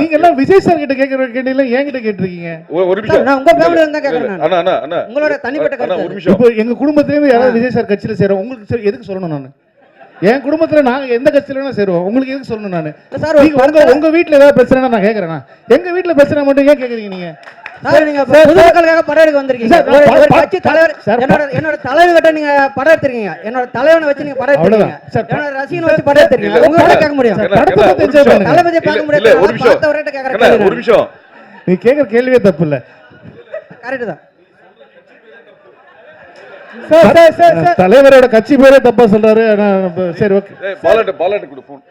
நீங்க எல்லாம் விஜய் சார் கிட்ட கேக்குற கேள்வியில என்கிட்ட கேட்டிருக்கீங்க. ஒரு நிமிஷம், நான் உங்க ஃபேமிலில இருந்தா கேக்குறேன். அண்ணா உங்களோட தனிப்பட்ட கருத்து. ஒரு நிமிஷம். இப்போ எங்க குடும்பத்துல இருந்து யாராவது விஜய் சார் கட்சியில சேர உங்களுக்கு எதுக்கு சொல்லணும்? நான் என் குடும்பத்தில் நாங்கள் எந்த கட்சியில வேணா சேருவோம். உங்களுக்கு எதுக்கு சொல்லணும் நான்? சார் உங்கள் வீட்டில் ஏதாவது பிரச்சனைனா நான் கேட்குறேன்னா, எங்கள் வீட்டில் பிரச்சனை மட்டும் ஏன் கேட்குறீங்க நீங்கள்? சார் நீங்க பொதுமக்களுக்காக படம் எடுக்க வந்திருக்கீங்க. ஒரு கட்சி தலைவர் என்னோட தலைவர்கிட்ட நீங்க படம் எடுத்திருக்கீங்க. என்னோட தலைவனை வச்சு நீங்க படம் எடுத்திருக்கீங்க. என்னோட ரசிகனை வச்சு படம் எடுத்திருக்கீங்க. உங்ககிட்ட கேட்க முடியும். தளபதியை பார்க்க முடியாது. பார்த்தவர்கிட்ட கேட்கறேன். ஒரு நிமிஷம். நீ கேட்குற கேள்வியே தப்பு இல்லை. கரெக்ட் தான். தலைவரோட கட்சி பேரே தப்பா சொல்றாரு. சரி ஓகே. பாலாட்ட கொடு போன்.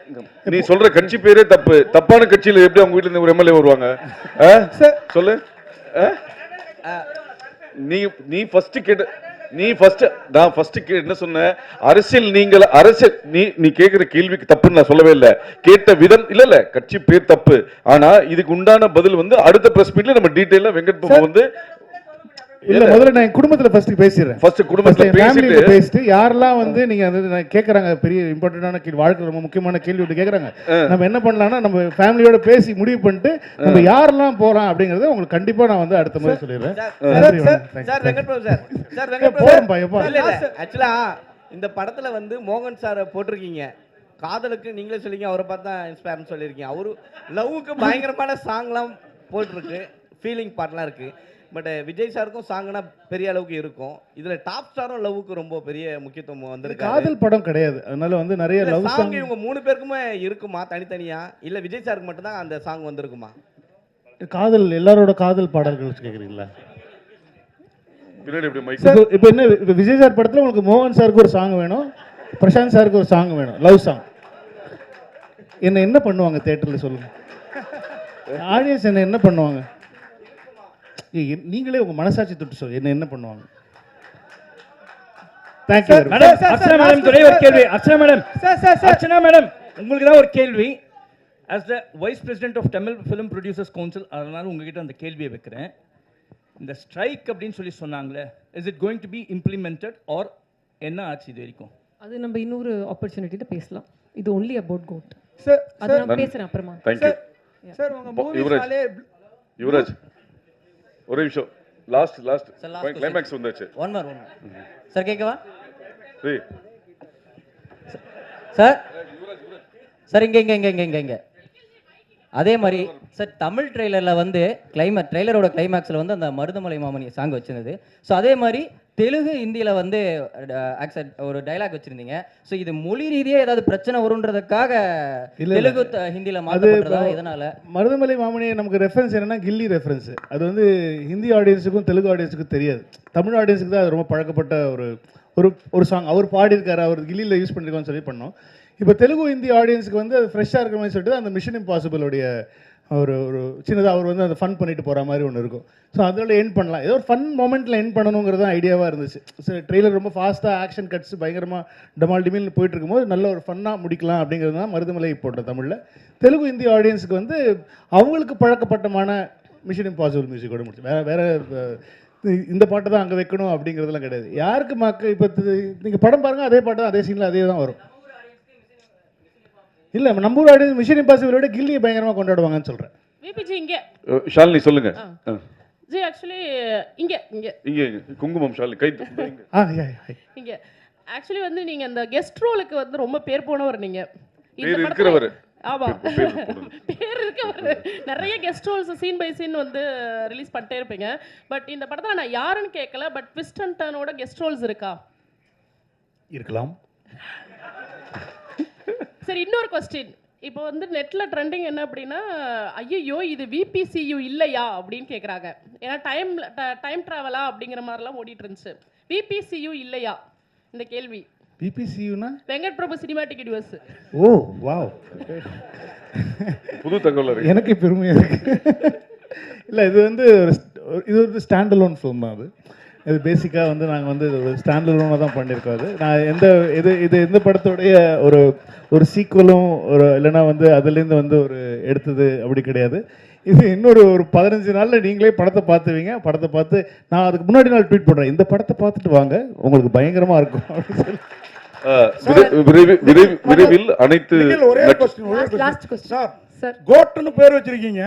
நீ சொல்ற கட்சி பேரே தப்பு. தப்பான கட்சியில எப்படி அவங்க வீட்டுல இருந்து ஒரு எம்எல்ஏ வருவாங்க? சொல்லு. நீ ஃபர்ஸ்ட் கேட்ட நான் ஃபர்ஸ்ட் என்ன சொன்னேன்? அரசியல் நீ கேட்கிற கேள்விக்கு தப்புன்னு நான் சொல்லவே இல்லை. கேட்ட விதம் இல்ல கட்சி பேர் தப்பு. ஆனா இதுக்கு உண்டான பதில் வந்து அடுத்த பிரஸ் மீட்ல நம்ம டீடைலா வெங்கட் பிரபு வந்து இல்ல முதல்ல நான் குடும்பத்துல ஃபர்ஸ்ட் பேசிறேன். ஃபர்ஸ்ட் குடும்பத்துல பேசிட்டு யாரெல்லாம் வந்து நீங்க அது கேக்குறாங்க பெரிய இம்பார்ட்டன்டான கேள்வி, வாழ்க்கையில ரொம்ப முக்கியமான கேள்வி விட்டு கேக்குறாங்க. நம்ம என்ன பண்ணலாம்னா நம்ம ஃபேமிலியோட பேசி முடிவு பண்ணிட்டு நம்ம யாரெல்லாம் போறோம் அப்படிங்கறத உங்களுக்கு கண்டிப்பா நான் வந்து அடுத்த முறை சொல்லிடுறேன். சார் வெங்கட் பிரபு சார் வெங்கட் பிரபு ஆக்சுவலா இந்த படத்துல வந்து மோகன் சார் போட்டிருக்கீங்க. காதலுக்கு நீங்களே சொல்லிங்க அவரை பார்த்தா இன்ஸ்பயர்னு சொல்லியிருக்கீங்க. அவரு லவ்வுக்கு பயங்கரமான சாங்லாம் போட்டிருக்கு, ஃபீலிங் பார்ட்லாம் இருக்கு. பட் விஜய் சாருக்கும் சாங்னா பெரிய அளவுக்கு இருக்கும். இதுல டாப் ஸ்டாரும் லவ்வுக்கு ரொம்ப பெரிய முக்கியத்துவம் வந்திருக்கு. காதல் படம் கிடையாது, அதனால வந்து நிறைய லவ் சாங் இவங்க 3 பேருக்குமே இருக்குமா தனித்தனியா, இல்ல விஜய் சாருக்கு மட்டும் தான் அந்த சாங் வந்திருக்குமா? காதல் எல்லாரோட காதல் பாடல்கள் கேக்குறீங்களா? இப்போ என்ன விஜய் சார் படத்துல உங்களுக்கு மோகன் சாருக்கு ஒரு சாங் வேணும், பிரசாந்த் சாருக்கு ஒரு சாங் வேணும், லவ் சாங். என்ன பண்ணுவாங்க தியேட்டர்ல சொல்லுங்க? ஆடியன்ஸ் என்ன பண்ணுவாங்க? நீங்களே உங்க மனசாட்சி தொட்டு சொல்லுங்க என்ன பண்ணுவாங்க? Thank you madam. Archana madam துறை ஒரு கேள்வி. அர்ச்சனா மேடம் உங்களுக்கு தான் ஒரு கேள்வி. as the vice president of Tamil film producers council, அதனால உங்ககிட்ட அந்த கேள்வியை வைக்கிறேன். இந்த ஸ்ட்ரைக் அப்படின்னு சொல்லி சொன்னாங்களே, is it going to be implemented or என்ன ஆச்சு இது வரைக்கும்? அது நம்ம இன்னொரு ஆப்பர்ச்சுனிட்டில பேசலாம். இது ஒன்லி அபவுட் கோட். சார் அது நான் பேசுறேன் அப்புறமா. Thank you sir. உங்க மூவிஸ்னாலே யுவராஜ் ஒரு நிமிஷம். லாஸ்ட் கிளைமாக்ஸ் வந்தாச்சு. ஒன் மோர் சார் கேட்கவா? சார் இங்க அதே மாதிரி சார் தமிழ் ட்ரெய்லரில் வந்து ட்ரெய்லரோட கிளைமேக்ஸில் வந்து அந்த மருதமலை மாமணி சாங் வச்சிருந்தது. ஸோ அதே மாதிரி தெலுங்கு ஹிந்தியில் வந்து ஒரு டைலாக் வச்சுருந்தீங்க. ஸோ இது மொழி ரீதியாக ஏதாவது பிரச்சனை வருன்றதுக்காக தெலுங்கு ஹிந்தியில் மாற்றப்படுறதா? இதனால் மருதமலை மாமணி நமக்கு ரெஃபரன்ஸ் என்னன்னா கில்லி ரெஃபரன்ஸ். அது வந்து ஹிந்தி ஆடியன்ஸுக்கும் தெலுங்கு ஆடியன்ஸுக்கும் தெரியாது. தமிழ் ஆடியன்ஸுக்கு தான் அது ரொம்ப பழக்கப்பட்ட ஒரு சாங். அவர் பாடியிருக்காரு, அவர் கில்லியில் யூஸ் பண்ணியிருக்கோன்னு சொல்லி பண்ணோம். இப்போ தெலுங்கு ஹிந்தி ஆடியன்ஸுக்கு வந்து அது ஃப்ரெஷ்ஷாக இருக்கிற மாதிரி சொல்லிட்டு அந்த மிஷன் இம்பாசிபிளுடைய ஒரு சின்னதாக அவர் வந்து அதை ஃபன் பண்ணிட்டு போகிற மாதிரி ஒன்று இருக்கும். ஸோ அதில் எண்ட் பண்ணலாம், ஏதோ ஒரு ஃபன் மொமெண்ட்டில் எண்ட் பண்ணணுங்கிறது தான் ஐடியாவாக இருந்துச்சு. ஸோ ட்ரெய்லர் ரொம்ப ஃபாஸ்ட்டாக ஆக்ஷன் கட்ஸ் பயங்கரமாக டமால் டிமில்னு போயிட்டு இருக்கும்போது நல்ல ஒரு ஃபன்னாக முடிக்கலாம் அப்படிங்கிறது தான் மருதமலை போட்ட தமிழில். தெலுங்கு ஹிந்தி ஆடியன்ஸுக்கு வந்து அவங்களுக்கு பழக்கப்பட்டமான மிஷன் இம்பாசிபிள் மியூசிக்கோட முடிச்சு வேறு இந்த பாட்டை தான் அங்கே வைக்கணும் அப்படிங்கிறதுலாம் கிடையாது. யாருக்கு இப்போ நீங்கள் படம் பாருங்கள், அதே பாட்டு தான் அதே சீனில் அதே தான் வரும். இல்ல நம்ம ஊர் ஆடியன்ஸ் மிஷன் இம்பாசிபிளோட கில்லியை பயங்கரமா கொண்டாடுவாங்கன்னு சொல்றேன். விபிஜி இங்க ஷாலினி சொல்லுங்க. ஜி ஆக்சுவலி இங்க குங்குமம் ஷாலினி கை இங்க ஆக்சுவலி வந்து நீங்க அந்த கெஸ்ட் ரோலுக்கு வந்து ரொம்ப பேர் போனவர் நீங்க. பேர் இருக்கிறவர். ஆமா பேர் இருக்கவர். நிறைய guest roles scene by scene வந்து ரிலீஸ் பண்ணிட்டே இருப்பீங்க. பட் இந்த படத்துல நான் யாருன்னு கேட்கல, பட் ட்விஸ்ட் அண்ட் டர்னோட கெஸ்ட் ரோல்ஸ் இருக்கா? இருக்கலாம். சரி, இன்னொரு கொஸ்டின். இப்போ வந்து நெட்ல ட்ரெண்டிங் என்ன அப்படின்னா, ஐயோ இது விபிசியு இல்லையா அப்படின்னு கேட்குறாங்க. ஏன்னா டைம் ட்ராவலா அப்படிங்கிற மாதிரிலாம் ஓடிட்டு இருந்துச்சு. விபிசியு இல்லையா இந்த கேள்வி? விபிசியுனா வெங்கட் பிரபு சினிமாட்டிக் யூனிவர்ஸ். ஓ வாவ், புது தகவல். எனக்கு பெருமையாக இருக்கு. இல்லை இது வந்து ஒரு ஸ்டாண்ட் அலோன் ஃபிலிம் தான். இது பேசிக்காக வந்து நாங்கள் வந்து ஒரு ஸ்டாண்ட் அலோனாக தான் பண்ணியிருக்கோம். அது நான் எந்த படத்துடைய ஒரு சீக்குவலும் இல்லைன்னா வந்து அதுலேருந்து வந்து ஒரு எடுத்தது அப்படி கிடையாது. இது இன்னொரு 15 நாளில் நீங்களே படத்தை பார்த்துவீங்க. படத்தை பார்த்து நான் அதுக்கு முன்னாடி நாள் ட்வீட் பண்ணுறேன், இந்த படத்தை பார்த்துட்டு வாங்க உங்களுக்கு பயங்கரமாக இருக்கும் அப்படின்னு சொல்லி. விரைவில் அனைத்து ஒரே கொஸ்டின் சார். கோட்னு பேர் வச்சிருக்கீங்க.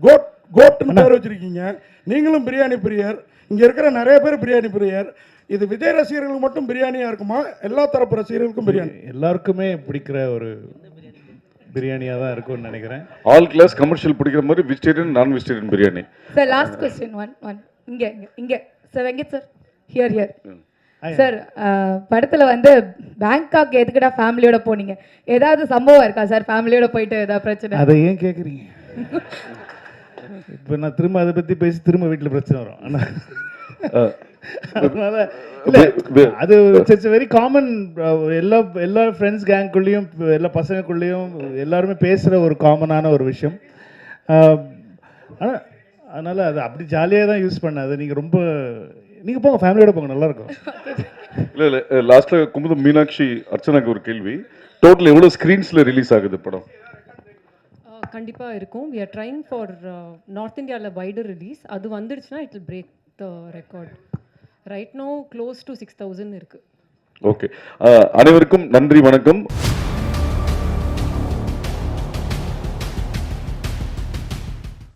கோட் கோட்டுன்னு பேர் வச்சுருக்கீங்க. நீங்களும் பிரியாணி பிரியர், இங்கே இருக்கிற நிறைய பேர் பிரியாணி பிரியர். இது விஜய் ரசிகர்களுக்கு மட்டும் பிரியாணியாக இருக்குமா, எல்லா தரப்பு ரசிகர்களுக்கும் பிரியாணி? எல்லாருக்குமே பிடிக்கிற ஒரு பிரியாணியாக தான் இருக்கும்னு நினைக்கிறேன். ஆல் கிளாஸ் கமர்ஷியல் பிடிக்கிற மாதிரி வெஜிடேரியன் நான் vegetarian biryani. Sir last question one இங்கே sir Venkat sir here sir படத்தில் வந்து பேங்காக் எதுக்குடா ஃபேமிலியோட போனீங்க? ஏதாவது சம்பவம் இருக்கா சார் ஃபேமிலியோட போயிட்டு ஏதாவது பிரச்சனை? அதை ஏன் கேட்குறீங்க? இப்போ நான் திரும்ப அதை பற்றி பேசி திரும்ப வீட்டில் பிரச்சனை வரும். ஆனால் அதனால அது இட்ஸ் வெரி காமன். எல்லா ஃப்ரெண்ட்ஸ் கேங்குள்ளேயும் எல்லா பசங்களுக்குள்ளேயும் எல்லாருமே பேசுகிற ஒரு காமனான ஒரு விஷயம். ஆனால் அதனால் அது அப்படி ஜாலியாக தான் யூஸ் பண்ண. அது நீங்கள் ரொம்ப நீங்கள் போங்க, ஃபேமிலியோட போங்க, நல்லாயிருக்கும். இல்லை லாஸ்ட்டில் குமுதம் மீனாட்சி அர்ச்சனாக்கு ஒரு கேள்வி. டோட்டல் எவ்வளோ ஸ்க்ரீன்ஸில் ரிலீஸ் ஆகுது படம்? கண்டிப்பாக இருக்கும். We are trying for north இந்தியாவில் வைடர் ரிலீஸ். அது வந்துடுச்சுன்னா it will break the record. Right no close to 6,000 இருக்குது. ஓகே, அனைவருக்கும் நன்றி, வணக்கம்.